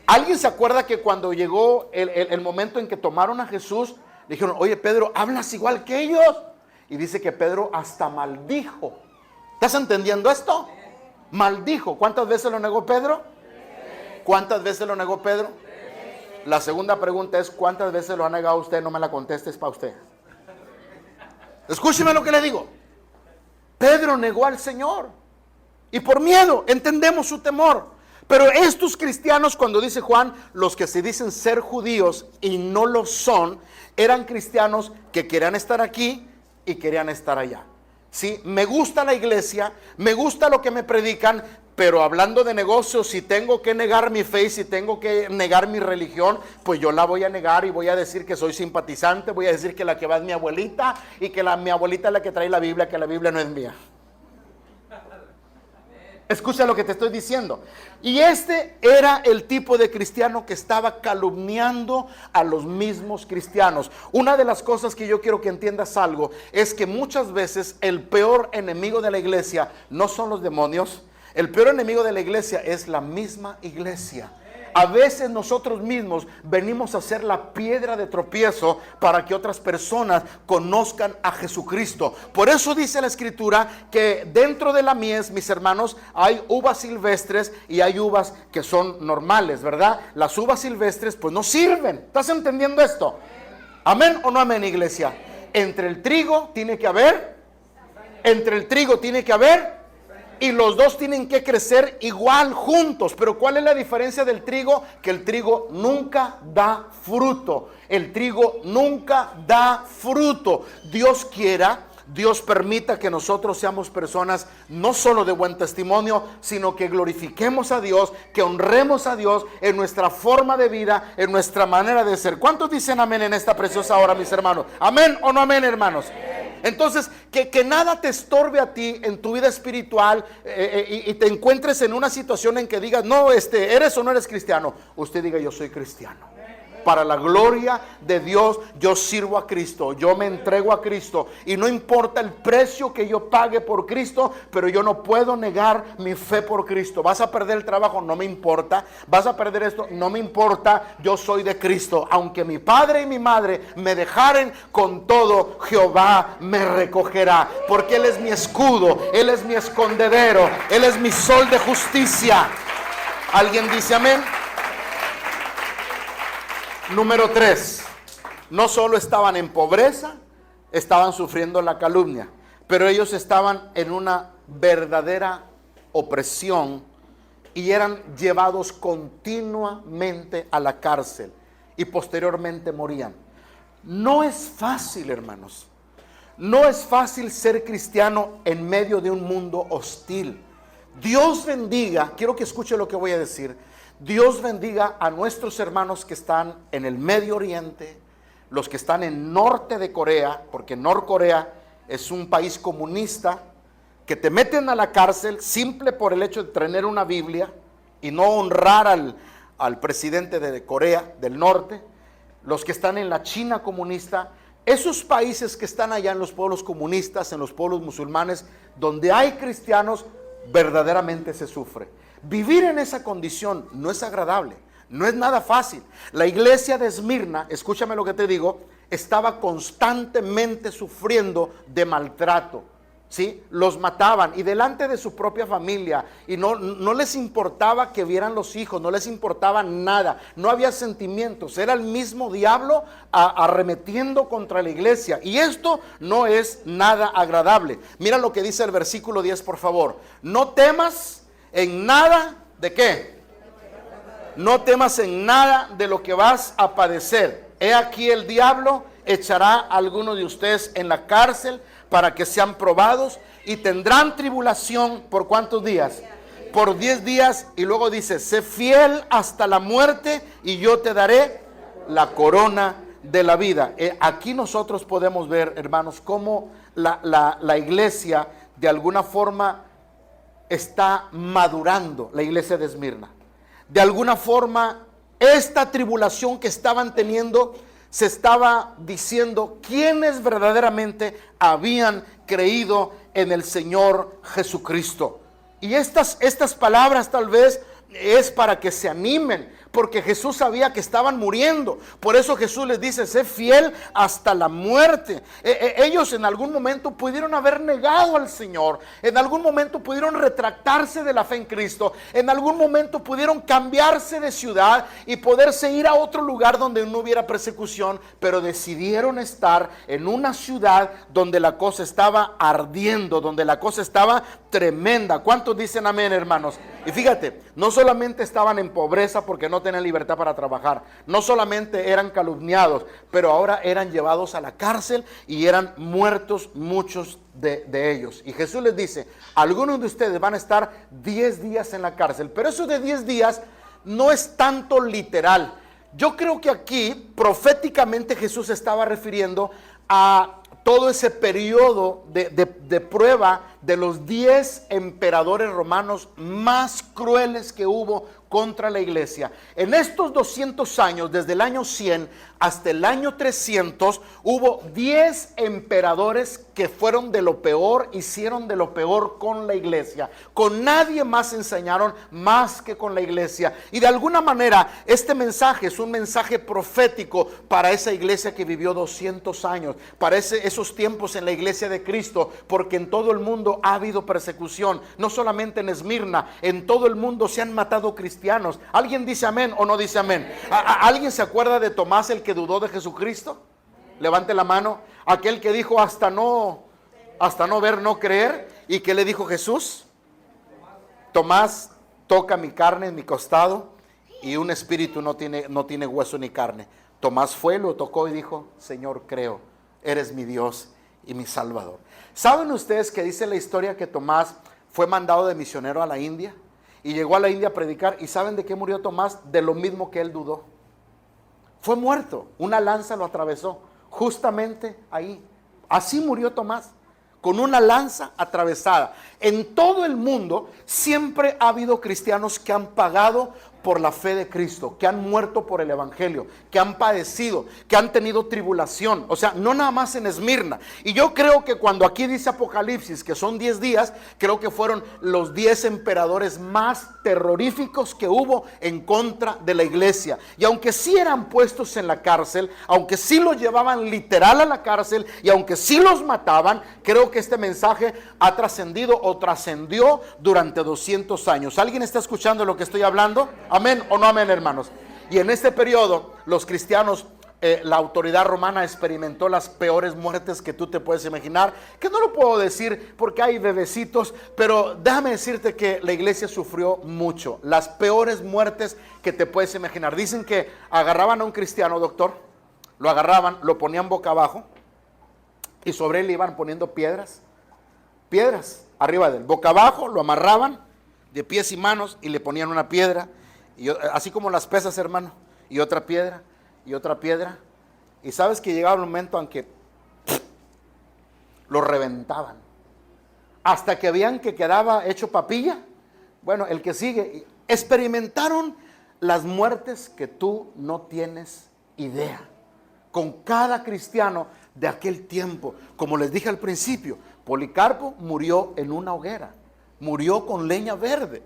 ¿Alguien se acuerda que cuando llegó el momento en que tomaron a Jesús, le dijeron, oye Pedro, hablas igual que ellos? Y dice que Pedro hasta maldijo. ¿Estás entendiendo esto? Maldijo. ¿Cuántas veces lo negó Pedro? ¿Cuántas veces lo negó Pedro? La segunda pregunta es, ¿cuántas veces lo ha negado usted? No me la contestes para usted. Escúcheme lo que le digo. Pedro negó al Señor. Y por miedo, entendemos su temor. Pero estos cristianos, cuando dice Juan, los que se dicen ser judíos y no lo son, eran cristianos que querían estar aquí y querían estar allá. Sí, me gusta la iglesia, me gusta lo que me predican, pero hablando de negocios, si tengo que negar mi fe, si tengo que negar mi religión, pues yo la voy a negar y voy a decir que soy simpatizante, voy a decir que la que va es mi abuelita y que mi abuelita es la que trae la Biblia, que la Biblia no es mía. Escucha lo que te estoy diciendo. Y este era el tipo de cristiano que estaba calumniando a los mismos cristianos. Una de las cosas que yo quiero que entiendas algo es que muchas veces el peor enemigo de la iglesia no son los demonios. El peor enemigo de la iglesia es la misma iglesia. A veces nosotros mismos venimos a ser la piedra de tropiezo para que otras personas conozcan a Jesucristo. Por eso dice la escritura que dentro de la mies, mis hermanos, hay uvas silvestres y hay uvas que son normales, ¿verdad? Las uvas silvestres pues no sirven. ¿Estás entendiendo esto? ¿Amén o no amén, iglesia? Entre el trigo tiene que haber y los dos tienen que crecer igual juntos. Pero ¿cuál es la diferencia del trigo? Que el trigo nunca da fruto. El trigo nunca da fruto. Dios quiera, Dios permita que nosotros seamos personas no solo de buen testimonio, sino que glorifiquemos a Dios, que honremos a Dios en nuestra forma de vida, en nuestra manera de ser. ¿Cuántos dicen amén en esta preciosa hora, mis hermanos? ¿Amén o no amén, hermanos? Entonces, que nada te estorbe a ti en tu vida espiritual y te encuentres en una situación en que digas, no, eres o no eres cristiano. Usted diga, yo soy cristiano. Para la gloria de Dios, yo sirvo a Cristo, yo me entrego a Cristo. Y no importa el precio que yo pague por Cristo, pero yo no puedo negar mi fe por Cristo. ¿Vas a perder el trabajo? No me importa. ¿Vas a perder esto? No me importa. Yo soy de Cristo. Aunque mi padre y mi madre me dejaren, con todo Jehová me recogerá. Porque Él es mi escudo, Él es mi escondedero, Él es mi sol de justicia. ¿Alguien dice amén? Número 3, no solo estaban en pobreza, estaban sufriendo la calumnia, pero ellos estaban en una verdadera opresión y eran llevados continuamente a la cárcel y posteriormente morían. No es fácil, hermanos, no es fácil ser cristiano en medio de un mundo hostil. Dios bendiga, quiero que escuche lo que voy a decir. Dios bendiga a nuestros hermanos que están en el Medio Oriente, los que están en norte de Corea, porque Norcorea es un país comunista, que te meten a la cárcel simple por el hecho de tener una Biblia y no honrar al presidente de Corea del Norte. Los que están en la China comunista, esos países que están allá en los pueblos comunistas, en los pueblos musulmanes, donde hay cristianos, verdaderamente se sufre. Vivir en esa condición no es agradable, no es nada fácil. La iglesia de Esmirna, escúchame lo que te digo, estaba constantemente sufriendo de maltrato. ¿Sí? Los mataban y delante de su propia familia, y no les importaba que vieran los hijos, no les importaba nada, no había sentimientos, era el mismo diablo arremetiendo contra la iglesia, y esto no es nada agradable. Mira lo que dice el versículo 10, por favor: no temas en nada, ¿de qué? No temas en nada de lo que vas a padecer. He aquí el diablo echará a algunos de ustedes en la cárcel para que sean probados, y tendrán tribulación, ¿por cuántos días? Por 10 días, y luego dice: sé fiel hasta la muerte y yo te daré la corona de la vida. Aquí nosotros podemos ver, hermanos, cómo la iglesia de alguna forma está madurando, la iglesia de Esmirna. De alguna forma, esta tribulación que estaban teniendo, se estaba diciendo quiénes verdaderamente habían creído en el Señor Jesucristo. Y estas palabras tal vez es para que se animen, porque Jesús sabía que estaban muriendo. Por eso Jesús les dice: sé fiel hasta la muerte. Ellos en algún momento pudieron haber negado al Señor, en algún momento pudieron retractarse de la fe en Cristo, en algún momento pudieron cambiarse de ciudad y poderse ir a otro lugar donde no hubiera persecución, pero decidieron estar en una ciudad donde la cosa estaba ardiendo, donde la cosa estaba tremenda. ¿Cuántos dicen amén, hermanos? Y fíjate, no solamente estaban en pobreza porque no tenían libertad para trabajar, no solamente eran calumniados, pero ahora eran llevados a la cárcel y eran muertos muchos de ellos. Y Jesús les dice: algunos de ustedes van a estar 10 días en la cárcel, pero eso de 10 días no es tanto literal. Yo creo que aquí proféticamente Jesús estaba refiriendo a todo ese periodo de prueba de los 10 emperadores romanos más crueles que hubo contra la iglesia. En estos 200 años, desde el año 100 hasta el año 300, hubo 10 emperadores que fueron de lo peor, hicieron de lo peor con la iglesia. Con nadie más enseñaron más que con la iglesia. Y de alguna manera este mensaje es un mensaje profético para esa iglesia que vivió 200 años, para esos tiempos en la iglesia de Cristo, porque en todo el mundo ha habido persecución, no solamente en Esmirna, en todo el mundo se han matado cristianos. ¿Alguien dice amén o no dice amén? ¿Alguien se acuerda de Tomás, el que dudó de Jesucristo? Levante la mano. Aquel que dijo hasta no ver, no creer. ¿Y qué le dijo Jesús? Tomás, toca mi carne en mi costado, y un espíritu no tiene hueso ni carne. Tomás fue, lo tocó y dijo: Señor, creo, eres mi Dios y mi Salvador. ¿Saben ustedes que dice la historia que Tomás fue mandado de misionero a la India? Y llegó a la India a predicar. ¿Y saben de qué murió Tomás? De lo mismo que él dudó. Fue muerto. Una lanza lo atravesó. Justamente ahí. Así murió Tomás. Con una lanza atravesada. En todo el mundo siempre ha habido cristianos que han pagado por la fe de Cristo, que han muerto por el evangelio, que han padecido, que han tenido tribulación. O sea, no nada más en Esmirna. Y yo creo que cuando aquí dice Apocalipsis que son 10 días, creo que fueron los 10 emperadores más terroríficos que hubo en contra de la iglesia. Y aunque sí eran puestos en la cárcel, aunque sí los llevaban literal a la cárcel, y aunque sí los mataban, creo que este mensaje ha trascendido o trascendió durante 200 años. ¿Alguien está escuchando lo que estoy hablando? ¿Amén o no amén, hermanos? Y en este periodo, los cristianos, la autoridad romana experimentó las peores muertes que tú te puedes imaginar, que no lo puedo decir porque hay bebecitos, pero déjame decirte que la iglesia sufrió mucho, las peores muertes que te puedes imaginar. Dicen que agarraban a un cristiano, doctor, lo agarraban, lo ponían boca abajo, y sobre él le iban poniendo piedras arriba de él, boca abajo, lo amarraban de pies y manos y le ponían una piedra, y así como las pesas, hermano, y otra piedra, y otra piedra. Y sabes que llegaba un momento en que lo reventaban, hasta que veían que quedaba hecho papilla. Bueno, el que sigue. Experimentaron las muertes que tú no tienes idea. Con cada cristiano de aquel tiempo. Como les dije al principio, Policarpo murió en una hoguera, murió con leña verde.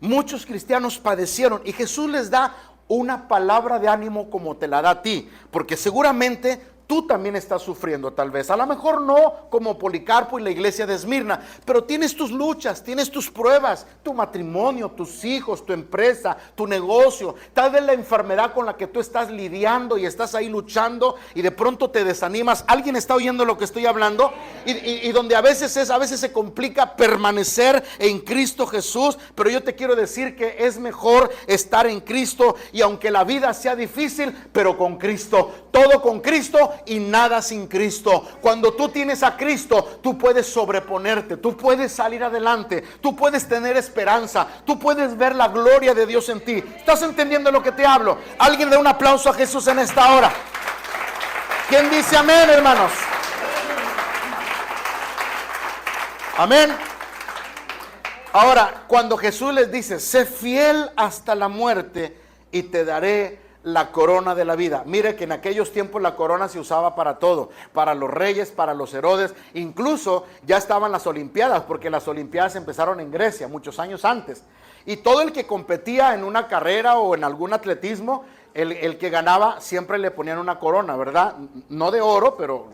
Muchos cristianos padecieron y Jesús les da una palabra de ánimo como te la da a ti, porque seguramente tú también estás sufriendo, tal vez, a lo mejor no como Policarpo y la iglesia de Esmirna, pero tienes tus luchas, tienes tus pruebas, tu matrimonio, tus hijos, tu empresa, tu negocio, tal vez la enfermedad con la que tú estás lidiando y estás ahí luchando y de pronto te desanimas. ¿Alguien está oyendo lo que estoy hablando? Y donde a veces se complica permanecer en Cristo Jesús, pero yo te quiero decir que es mejor estar en Cristo, y aunque la vida sea difícil, pero con Cristo, todo con Cristo y nada sin Cristo. Cuando tú tienes a Cristo, tú puedes sobreponerte, tú puedes salir adelante, tú puedes tener esperanza, tú puedes ver la gloria de Dios en ti. ¿Estás entendiendo lo que te hablo? Alguien dé un aplauso a Jesús en esta hora. ¿Quién dice amén, hermanos? Amén. Ahora, cuando Jesús les dice, sé fiel hasta la muerte y te daré la corona de la vida. Mire que en aquellos tiempos la corona se usaba para todo, para los reyes, para los Herodes, incluso ya estaban las olimpiadas, porque las olimpiadas empezaron en Grecia muchos años antes, y todo el que competía en una carrera o en algún atletismo, el que ganaba siempre le ponían una corona, ¿verdad? No de oro, pero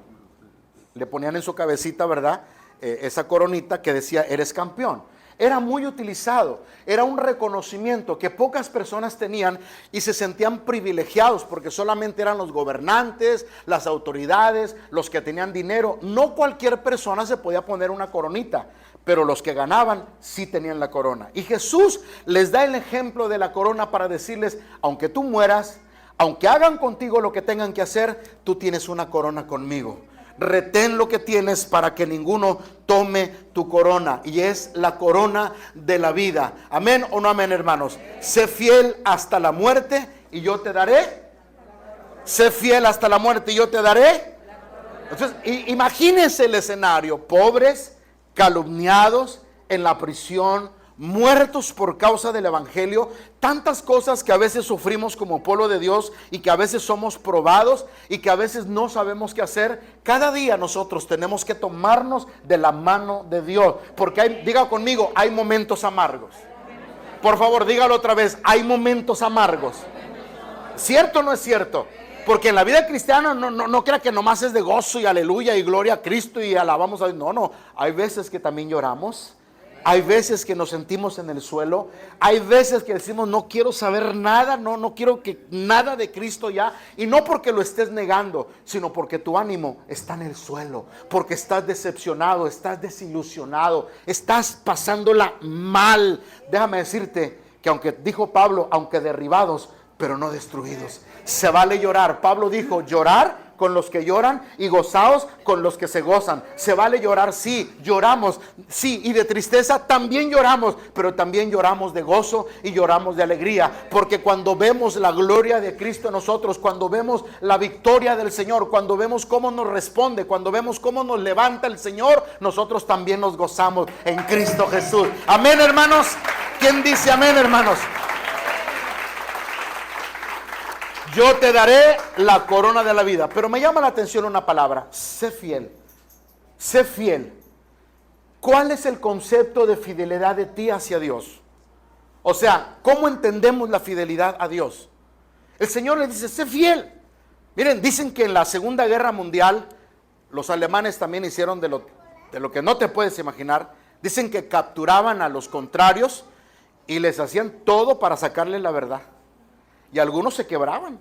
le ponían en su cabecita, ¿verdad? Esa coronita que decía, eres campeón. Era muy utilizado, era un reconocimiento que pocas personas tenían y se sentían privilegiados porque solamente eran los gobernantes, las autoridades, los que tenían dinero. No cualquier persona se podía poner una coronita, pero los que ganaban sí tenían la corona. Y Jesús les da el ejemplo de la corona para decirles, aunque tú mueras, aunque hagan contigo lo que tengan que hacer, tú tienes una corona conmigo. Retén lo que tienes para que ninguno tome tu corona, y es la corona de la vida. Amén o no amén, hermanos. Sé fiel hasta la muerte y yo te daré. Sé fiel hasta la muerte y yo te daré. Entonces, imagínense el escenario: pobres, calumniados, en la prisión, muertos por causa del evangelio, tantas cosas que a veces sufrimos como pueblo de Dios y que a veces somos probados y que a veces no sabemos qué hacer. Cada día nosotros tenemos que tomarnos de la mano de Dios, porque diga conmigo, hay momentos amargos. Por favor, dígalo otra vez, hay momentos amargos. ¿Cierto o no es cierto? Porque en la vida cristiana no crea que nomás es de gozo y aleluya y gloria a Cristo y alabamos a Dios. No, hay veces que también lloramos. Hay veces que nos sentimos en el suelo. Hay veces que decimos, no quiero saber nada, no quiero que nada de Cristo ya. Y no porque lo estés negando, sino porque tu ánimo está en el suelo, porque estás decepcionado, estás desilusionado, estás pasándola mal. Déjame decirte que aunque dijo Pablo, aunque derribados, pero no destruidos. Se vale llorar. Pablo dijo, llorar con los que lloran y gozaos con los que se gozan. Se vale llorar, sí, lloramos, sí, y de tristeza también lloramos, pero también lloramos de gozo y lloramos de alegría, porque cuando vemos la gloria de Cristo en nosotros, cuando vemos la victoria del Señor, cuando vemos cómo nos responde, cuando vemos cómo nos levanta el Señor, nosotros también nos gozamos en Cristo Jesús. Amén, hermanos. ¿Quién dice amén, hermanos? Yo te daré la corona de la vida. Pero me llama la atención una palabra: sé fiel. Sé fiel. ¿Cuál es el concepto de fidelidad de ti hacia Dios? O sea, ¿cómo entendemos la fidelidad a Dios? El Señor le dice, sé fiel. Miren, dicen que en la Segunda Guerra Mundial, los alemanes también hicieron de lo que no te puedes imaginar. Dicen que capturaban a los contrarios y les hacían todo para sacarle la verdad. Y algunos se quebraban.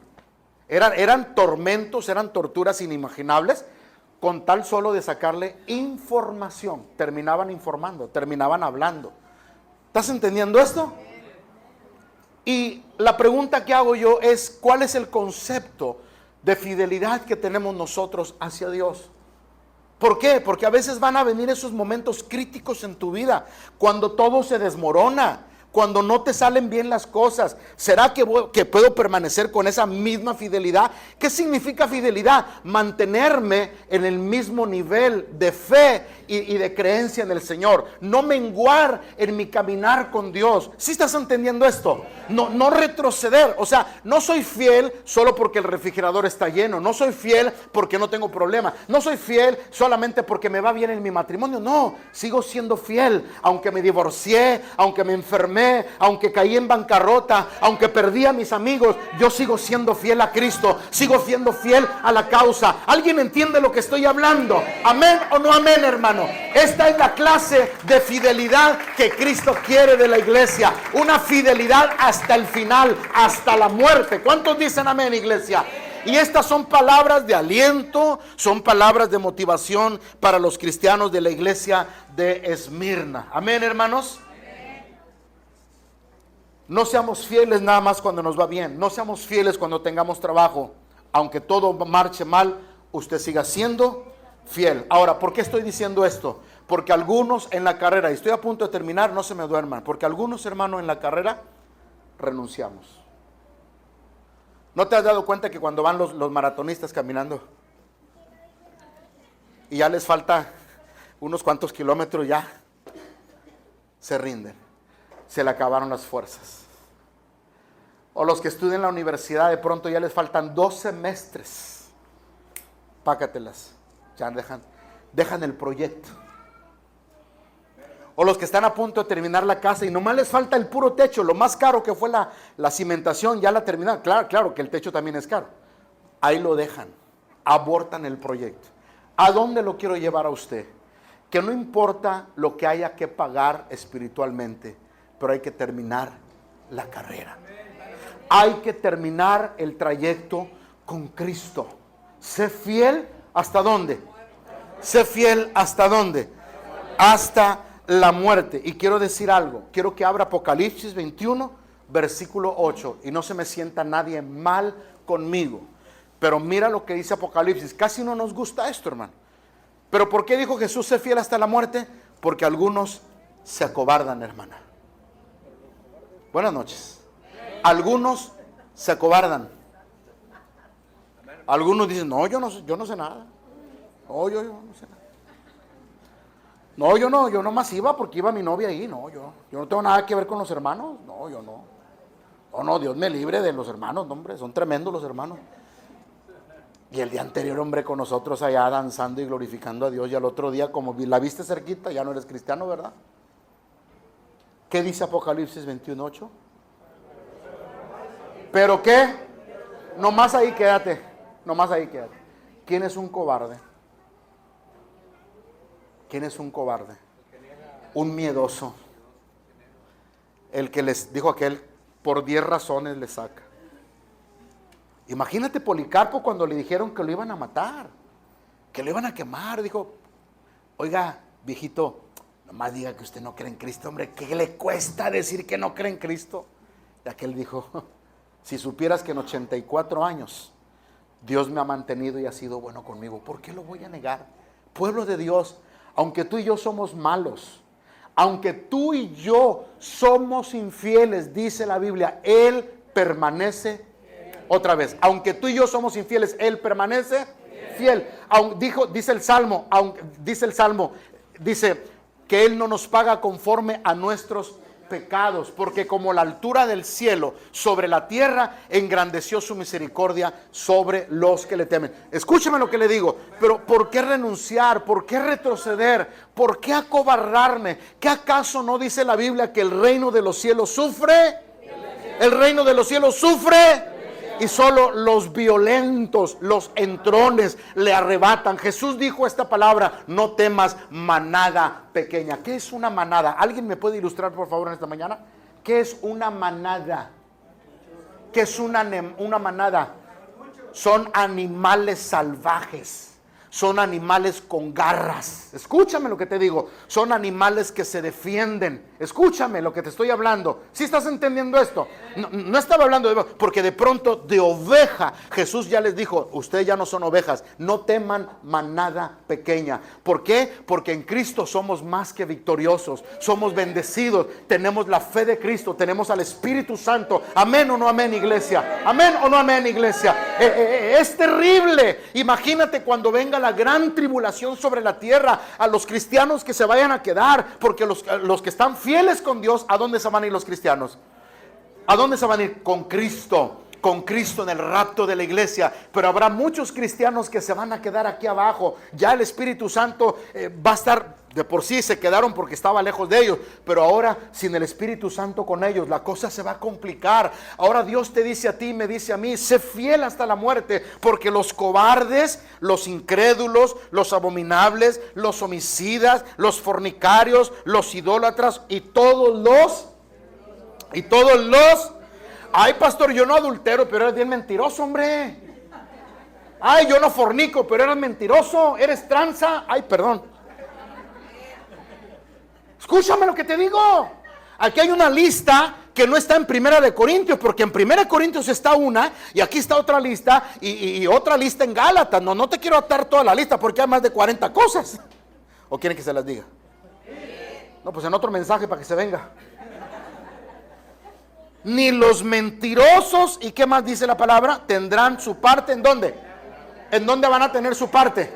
Eran tormentos, eran torturas inimaginables, con tal solo de sacarle información. Terminaban informando, terminaban hablando. ¿Estás entendiendo esto? Y la pregunta que hago yo es, ¿cuál es el concepto de fidelidad que tenemos nosotros hacia Dios? ¿Por qué? Porque a veces van a venir esos momentos críticos en tu vida, cuando todo se desmorona, cuando no te salen bien las cosas? ¿Será que puedo permanecer con esa misma fidelidad? ¿Qué significa fidelidad? Mantenerme en el mismo nivel de fe y de creencia en el Señor. No menguar en mi caminar con Dios. ¿Sí estás entendiendo esto? No retroceder. O sea, no soy fiel solo porque el refrigerador está lleno. No soy fiel porque no tengo problema. No soy fiel solamente porque me va bien en mi matrimonio. No, sigo siendo fiel. Aunque me divorcié, aunque me enfermé, aunque caí en bancarrota, aunque perdí a mis amigos, yo sigo siendo fiel a Cristo. Sigo siendo fiel a la causa. ¿Alguien entiende lo que estoy hablando? ¿Amén o no amén, hermano? Esta es la clase de fidelidad que Cristo quiere de la iglesia. Una fidelidad hasta el final, hasta la muerte. ¿Cuántos dicen amén, iglesia? Y estas son palabras de aliento, son palabras de motivación para los cristianos de la iglesia de Esmirna. Amén, hermanos. No seamos fieles nada más cuando nos va bien. No seamos fieles cuando tengamos trabajo. Aunque todo marche mal, usted siga siendo fiel. Ahora, ¿por qué estoy diciendo esto? Porque algunos en la carrera, y estoy a punto de terminar, no se me duerman, porque algunos, hermanos, en la carrera renunciamos. ¿No te has dado cuenta que cuando van los maratonistas caminando y ya les falta unos cuantos kilómetros, ya se rinden, se le acabaron las fuerzas? O los que estudian en la universidad, de pronto ya les faltan 2 semestres, pácatelas, ya dejan el proyecto. O los que están a punto de terminar la casa y nomás les falta el puro techo, lo más caro que fue la cimentación, ya la terminaron. Claro que el techo también es caro. Ahí lo dejan, abortan el proyecto. ¿A dónde lo quiero llevar a usted? Que no importa lo que haya que pagar espiritualmente, pero hay que terminar la carrera. Hay que terminar el trayecto con Cristo. Sé fiel, ¿hasta dónde? Sé fiel, ¿hasta dónde? Hasta la muerte. Y quiero decir algo, quiero que abra Apocalipsis 21, versículo 8, y no se me sienta nadie mal conmigo, pero mira lo que dice Apocalipsis. Casi no nos gusta esto, hermano. Pero ¿por qué dijo Jesús sé fiel hasta la muerte? Porque algunos se acobardan, hermana. Buenas noches. Algunos se acobardan. Algunos dicen, no, yo no sé nada. No, yo no sé nada. No, yo nomás iba porque iba mi novia ahí. No, yo no tengo nada que ver con los hermanos. No, yo no. No, Dios me libre de los hermanos, no, hombre, son tremendos los hermanos. Y el día anterior, hombre, con nosotros allá danzando y glorificando a Dios. Y al otro día, como la viste cerquita, ya no eres cristiano, ¿verdad? ¿Qué dice Apocalipsis 21:8? ¿Pero qué? Nomás ahí quédate. Nomás ahí quédate. ¿Quién es un cobarde? ¿Quién es un cobarde? Un miedoso. El que les dijo aquel, por 10 razones le saca. Imagínate Policarpo cuando le dijeron que lo iban a matar, que lo iban a quemar. Dijo, oiga, viejito, nomás diga que usted no cree en Cristo, hombre. ¿Qué le cuesta decir que no cree en Cristo? Y aquel dijo, si supieras que en 84 años Dios me ha mantenido y ha sido bueno conmigo, ¿por qué lo voy a negar? Pueblo de Dios, aunque tú y yo somos malos, aunque tú y yo somos infieles, dice la Biblia, Él permanece. Otra vez, aunque tú y yo somos infieles, Él permanece fiel. Dice el Salmo, dice que Él no nos paga conforme a nuestros pecados, porque como la altura del cielo sobre la tierra, engrandeció su misericordia sobre los que le temen. Escúcheme lo que le digo, pero ¿por qué renunciar? ¿Por qué retroceder? ¿Por qué acobardarme? ¿Qué acaso no dice la Biblia que el reino de los cielos sufre? El reino de los cielos sufre. Y solo los violentos, los entrones le arrebatan. Jesús dijo esta palabra, no temas, manada pequeña. ¿Qué es una manada? ¿Alguien me puede ilustrar, por favor, en esta mañana? ¿Qué es una manada? ¿Qué es una manada? Son animales salvajes. son animales con garras. Escúchame lo que te digo. Son animales que se defienden. Escúchame lo que te estoy hablando. ¿Sí estás entendiendo esto? No estaba hablando de... Porque de pronto de oveja, Jesús ya les dijo, ustedes ya no son ovejas. No teman manada pequeña. ¿Por qué? Porque en Cristo somos más que victoriosos. Somos bendecidos. Tenemos la fe de Cristo. Tenemos al Espíritu Santo. Amén o no amén, iglesia. Amén o no amén, iglesia. Es terrible. Imagínate cuando venga la gran tribulación sobre la tierra, a los cristianos que se vayan a quedar, porque los que están fieles con Dios, ¿a dónde se van a ir los cristianos? ¿A dónde se van a ir? Con Cristo. Con Cristo en el rapto de la iglesia. Pero habrá muchos cristianos que se van a quedar aquí abajo. Ya el Espíritu Santo va a estar... De por sí se quedaron porque estaba lejos de ellos, pero ahora sin el Espíritu Santo con ellos, la cosa se va a complicar. Ahora Dios te dice a ti, me dice a mí, sé fiel hasta la muerte, porque los cobardes, los incrédulos, los abominables, los homicidas, los fornicarios, los idólatras y todos los... Ay, pastor, yo no adultero, pero eres bien mentiroso, hombre. Ay, yo no fornico, pero eres mentiroso, eres tranza. Ay, perdón. Escúchame lo que te digo. Aquí hay una lista que no está en Primera de Corintios, porque en Primera de Corintios está una y aquí está otra lista y otra lista en Gálatas. No te quiero atar toda la lista porque hay más de 40 cosas. ¿O quieren que se las diga? No, pues en otro mensaje para que se venga. Ni los mentirosos, ¿y qué más dice la palabra? Tendrán su parte, ¿en dónde? ¿En dónde van a tener su parte?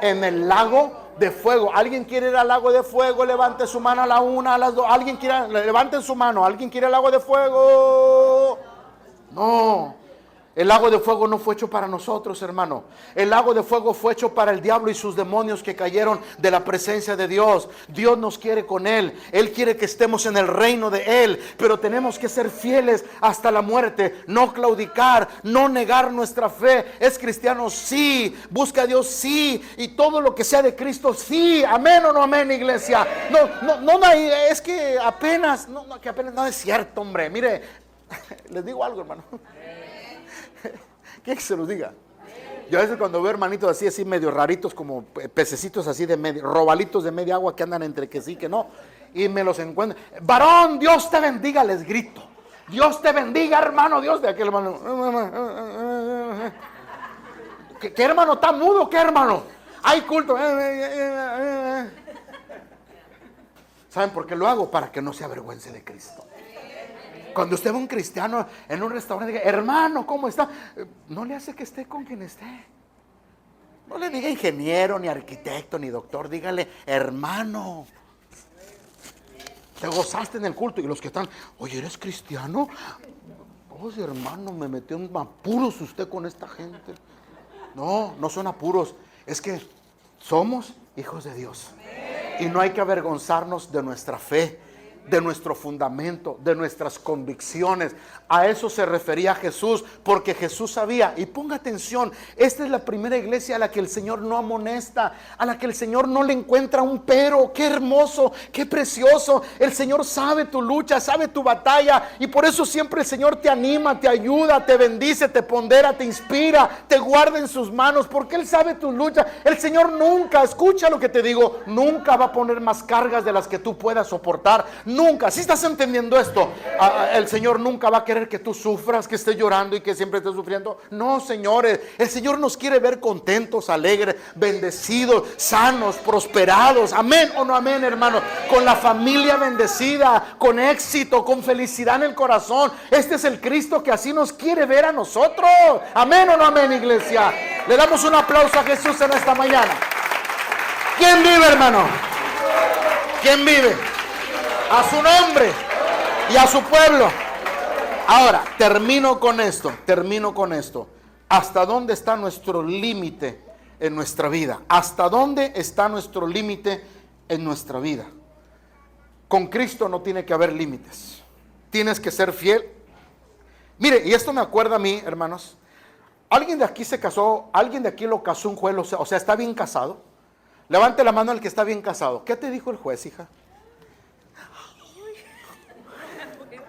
En el lago de fuego. ¿Alguien quiere ir al lago de fuego? Levante su mano a la una, a las dos. ¿Alguien quiere? Levanten su mano. ¿Alguien quiere al lago de fuego? No. El lago de fuego no fue hecho para nosotros, hermano. El lago de fuego fue hecho para el diablo y sus demonios que cayeron de la presencia de Dios. Dios nos quiere con Él. Él quiere que estemos en el reino de Él. Pero tenemos que ser fieles hasta la muerte. No claudicar, no negar nuestra fe. ¿Es cristiano? Sí. ¿Busca a Dios? Sí. Y todo lo que sea de Cristo, sí. Amén o no amén, iglesia. No, es que apenas, no es cierto, hombre. Mire, les digo algo, hermano. ¿Qué que se los diga? Yo a veces cuando veo hermanitos así medio raritos, como pececitos así de medio, robalitos de media agua que andan entre que sí que no, y me los encuentro, varón, Dios te bendiga, les grito, Dios te bendiga, hermano, Dios de aquel hermano. ¿Qué hermano está mudo? ¿Qué hermano? Hay culto. ¿Saben por qué lo hago? Para que no se avergüence de Cristo. Cuando usted ve a un cristiano en un restaurante, diga, hermano, ¿cómo está? No le hace que esté con quien esté. No le diga ingeniero, ni arquitecto, ni doctor. Dígale, hermano. Te gozaste en el culto. Y los que están, oye, ¿eres cristiano? Oye, hermano, me metió en apuros usted con esta gente. No son apuros. Es que somos hijos de Dios. Y no hay que avergonzarnos de nuestra fe, de nuestro fundamento, de nuestras convicciones. A eso se refería Jesús, porque Jesús sabía, y ponga atención, esta es la primera iglesia a la que el Señor no amonesta, a la que el Señor no le encuentra un pero. Qué hermoso, qué precioso. El Señor sabe tu lucha, sabe tu batalla, y por eso siempre el Señor te anima, te ayuda, te bendice, te pondera, te inspira, te guarda en sus manos, porque Él sabe tu lucha. El Señor nunca, escucha lo que te digo, nunca va a poner más cargas de las que tú puedas soportar. Nunca, si estás entendiendo esto, el Señor nunca va a querer que tú sufras, que estés llorando y que siempre estés sufriendo. No, señores, el Señor nos quiere ver contentos, alegres, bendecidos, sanos, prosperados. Amén o no amén, hermano. Con la familia bendecida, con éxito, con felicidad en el corazón. Este es el Cristo que así nos quiere ver a nosotros. Amén o no amén, iglesia. Le damos un aplauso a Jesús en esta mañana. ¿Quién vive, hermano? ¿Quién vive? A su nombre y a su pueblo. Ahora, termino con esto. ¿Hasta dónde está nuestro límite en nuestra vida? ¿Hasta dónde está nuestro límite en nuestra vida? Con Cristo no tiene que haber límites. Tienes que ser fiel. Mire, y esto me acuerda a mí, hermanos. ¿Alguien de aquí se casó? ¿Alguien de aquí lo casó un juez? O sea, ¿está bien casado? Levante la mano el que está bien casado. ¿Qué te dijo el juez, hija?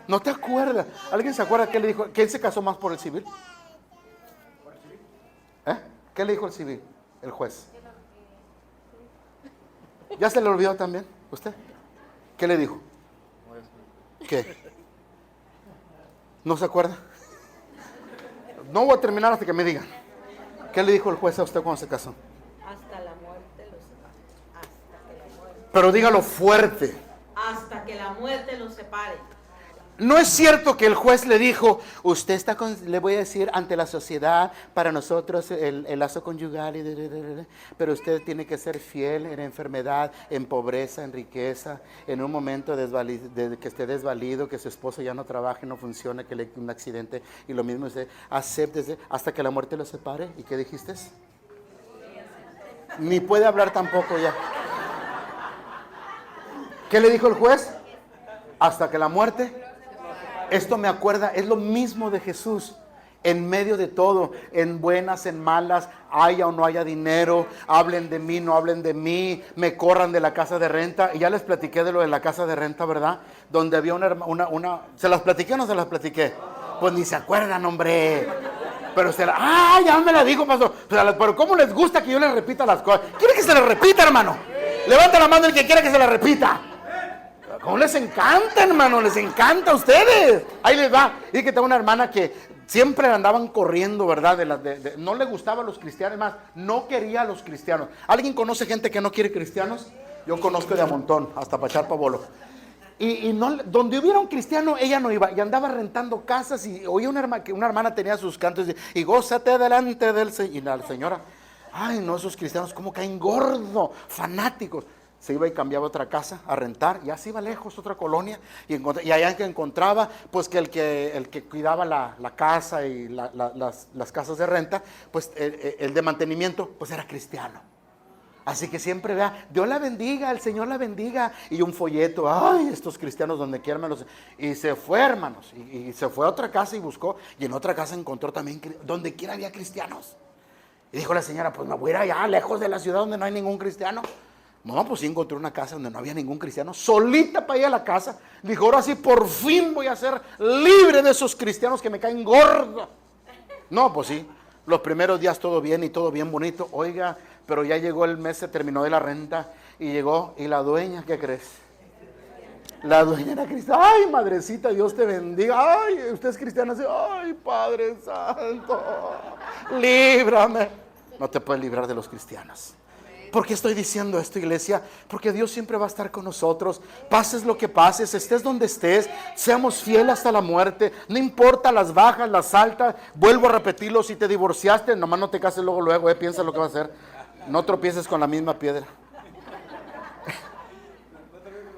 ¿No te acuerdas? ¿Alguien se acuerda qué le dijo? ¿Quién se casó más por el civil? ¿Qué le dijo el civil? El juez. ¿Ya se le olvidó también? ¿Usted? ¿Qué le dijo? ¿Qué? ¿No se acuerda? No voy a terminar hasta que me digan. ¿Qué le dijo el juez a usted cuando se casó? Hasta la muerte los separe. Hasta que la muerte. Pero dígalo fuerte. Hasta que la muerte los separe. No es cierto que el juez le dijo, usted está le voy a decir ante la sociedad, para nosotros el lazo conyugal, pero usted tiene que ser fiel en enfermedad, en pobreza, en riqueza, en un momento que esté desvalido, que su esposo ya no trabaje, no funcione, que le dé un accidente, y lo mismo usted, acéptese hasta que la muerte lo separe. ¿Y qué dijiste? Ni puede hablar tampoco ya. ¿Qué le dijo el juez? Hasta que la muerte. Esto me acuerda, es lo mismo de Jesús. En medio de todo, en buenas, en malas, haya o no haya dinero, hablen de mí, no hablen de mí, me corran de la casa de renta. Y ya les platiqué de lo de la casa de renta, ¿verdad? Donde había una ¿se las platiqué o no se las platiqué? Pues ni se acuerdan, hombre. Pero ya me la dijo, pastor. Pero ¿cómo les gusta que yo les repita las cosas? ¿Quiere que se las repita, hermano? Levanta la mano el que quiera que se las repita. ¿Cómo les encanta, hermano? Les encanta a ustedes. Ahí les va. Dice que tengo una hermana que siempre andaban corriendo, ¿verdad? No le gustaban los cristianos, más, no quería a los cristianos. ¿Alguien conoce gente que no quiere cristianos? Yo conozco de a montón, hasta para echar pabolo. Y no, donde hubiera un cristiano, ella no iba. Y andaba rentando casas y oía que una hermana tenía sus cantos y gózate delante del Señor. Y la señora, ay no, esos cristianos como caen gordo, fanáticos. Se iba y cambiaba otra casa a rentar, ya se iba lejos, otra colonia, y allá que encontraba, pues que el que cuidaba la casa y las casas de renta, pues el de mantenimiento, pues era cristiano. Así que siempre vea, Dios la bendiga, el Señor la bendiga, y un folleto, ay, estos cristianos donde quieran me los... Y se fue, hermanos, y se fue a otra casa y buscó, y en otra casa encontró también, donde quiera había cristianos. Y dijo la señora, pues me voy a ir allá, lejos de la ciudad donde no hay ningún cristiano. No, pues sí encontró una casa donde no había ningún cristiano, solita para ir a la casa. Dijo, ahora sí por fin voy a ser libre de esos cristianos que me caen gordo. No, pues sí, los primeros días todo bien y todo bien bonito. Oiga, pero ya llegó el mes, se terminó de la renta y llegó, y la dueña, ¿qué crees? La dueña era cristiana. Ay, madrecita, Dios te bendiga. Ay, usted es cristiana. Ay, Padre Santo, líbrame. No te puedes librar de los cristianos. ¿Por qué estoy diciendo esto, iglesia? Porque Dios siempre va a estar con nosotros. Pases lo que pases, estés donde estés, seamos fieles hasta la muerte. No importa las bajas, las altas. Vuelvo a repetirlo, si te divorciaste, nomás no te cases luego, piensa lo que va a hacer. No tropieces con la misma piedra.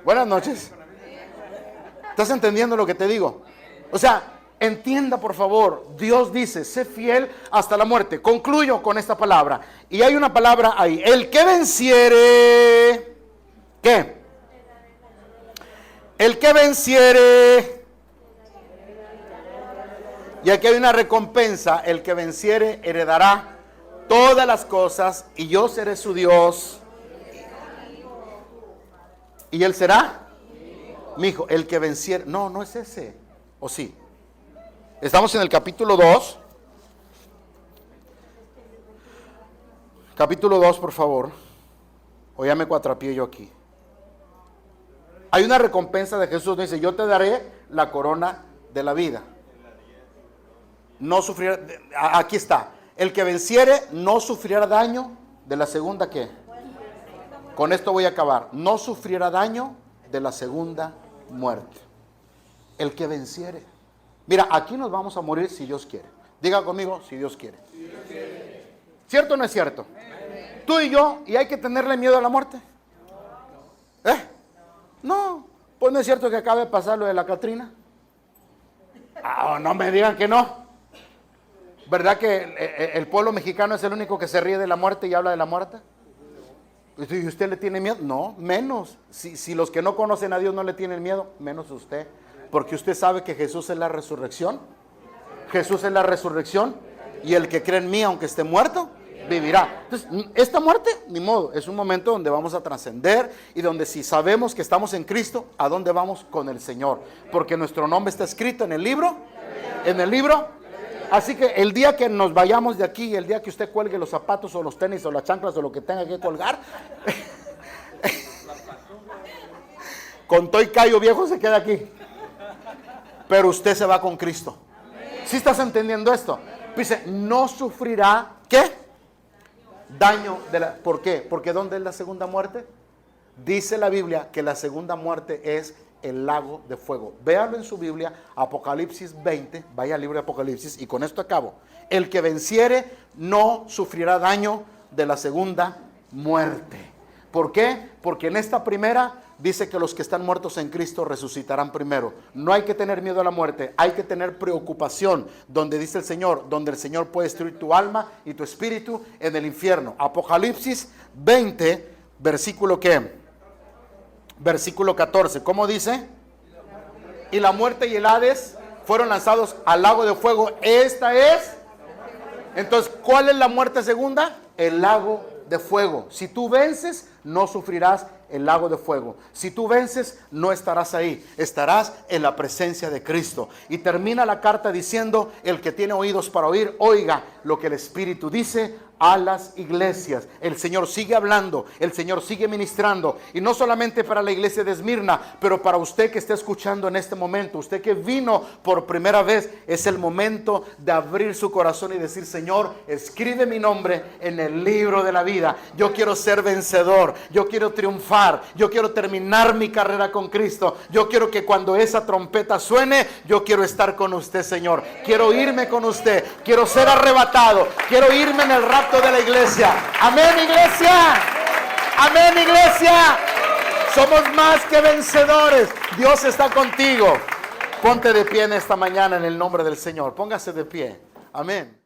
Buenas noches. ¿Estás entendiendo lo que te digo? O sea, entienda por favor, Dios dice, sé fiel hasta la muerte. Concluyo con esta palabra. Y hay una palabra ahí. El que venciere, ¿qué? El que venciere. Y aquí hay una recompensa. El que venciere heredará todas las cosas y yo seré su Dios. ¿Y él será? Mi hijo. El que venciere. No, no es ese. ¿O sí? Estamos en el capítulo 2. Capítulo 2, por favor. O ya me cuatrapié yo aquí. Hay una recompensa de Jesús. Dice, yo te daré la corona de la vida. No sufrirá. Aquí está. El que venciere no sufrirá daño de la segunda, ¿qué? Con esto voy a acabar. No sufrirá daño de la segunda muerte. El que venciere. Mira, aquí nos vamos a morir si Dios quiere. Diga conmigo, si Dios quiere. Si Dios quiere. ¿Cierto o no es cierto? Amén. Tú y yo, ¿y hay que tenerle miedo a la muerte? No, pues no es cierto que acabe de pasar lo de la Catrina. No me digan que no. ¿Verdad que el pueblo mexicano es el único que se ríe de la muerte y habla de la muerte? ¿Y usted le tiene miedo? No, menos. Si los que no conocen a Dios no le tienen miedo, menos usted. Porque usted sabe que Jesús es la resurrección. Jesús es la resurrección. Y el que cree en mí, aunque esté muerto, vivirá. Entonces, esta muerte, ni modo, es un momento donde vamos a trascender. Y donde si sabemos que estamos en Cristo, ¿a dónde vamos? Con el Señor. Porque nuestro nombre está escrito en el libro. En el libro. Así que el día que nos vayamos de aquí, el día que usted cuelgue los zapatos o los tenis o las chanclas o lo que tenga que colgar, Con todo y callo viejo se queda aquí. Pero usted se va con Cristo. ¿Sí estás entendiendo esto? Dice, no sufrirá, ¿qué? Daño. ¿Por qué? Porque ¿dónde es la segunda muerte? Dice la Biblia que la segunda muerte es el lago de fuego. Véanlo en su Biblia, Apocalipsis 20, vaya al libro de Apocalipsis, y con esto acabo. El que venciere no sufrirá daño de la segunda muerte. ¿Por qué? Porque en esta primera dice que los que están muertos en Cristo resucitarán primero. No hay que tener miedo a la muerte, hay que tener preocupación, donde dice el Señor, donde el Señor puede destruir tu alma y tu espíritu en el infierno. Apocalipsis 20, versículo ¿qué? Versículo 14, ¿cómo dice? Y la muerte y el Hades fueron lanzados al lago de fuego. Esta es. Entonces, ¿cuál es la muerte segunda? El lago de fuego. Si tú vences, no sufrirás el lago de fuego. Si tú vences, no estarás ahí. Estarás en la presencia de Cristo. Y termina la carta diciendo, el que tiene oídos para oír, oiga lo que el Espíritu dice a las iglesias. El Señor sigue hablando, el Señor sigue ministrando, y no solamente para la iglesia de Esmirna, pero para usted que está escuchando en este momento, usted que vino por primera vez, es el momento de abrir su corazón y decir, Señor, escribe mi nombre en el libro de la vida. Yo quiero ser vencedor, yo quiero triunfar, yo quiero terminar mi carrera con Cristo. Yo quiero que cuando esa trompeta suene, yo quiero estar con usted, Señor. Quiero irme con usted, quiero ser arrebatado, quiero irme en el rapto de la iglesia. Amén, iglesia. Amén, iglesia. Somos más que vencedores. Dios está contigo. Ponte de pie en esta mañana en el nombre del Señor. Póngase de pie. Amén.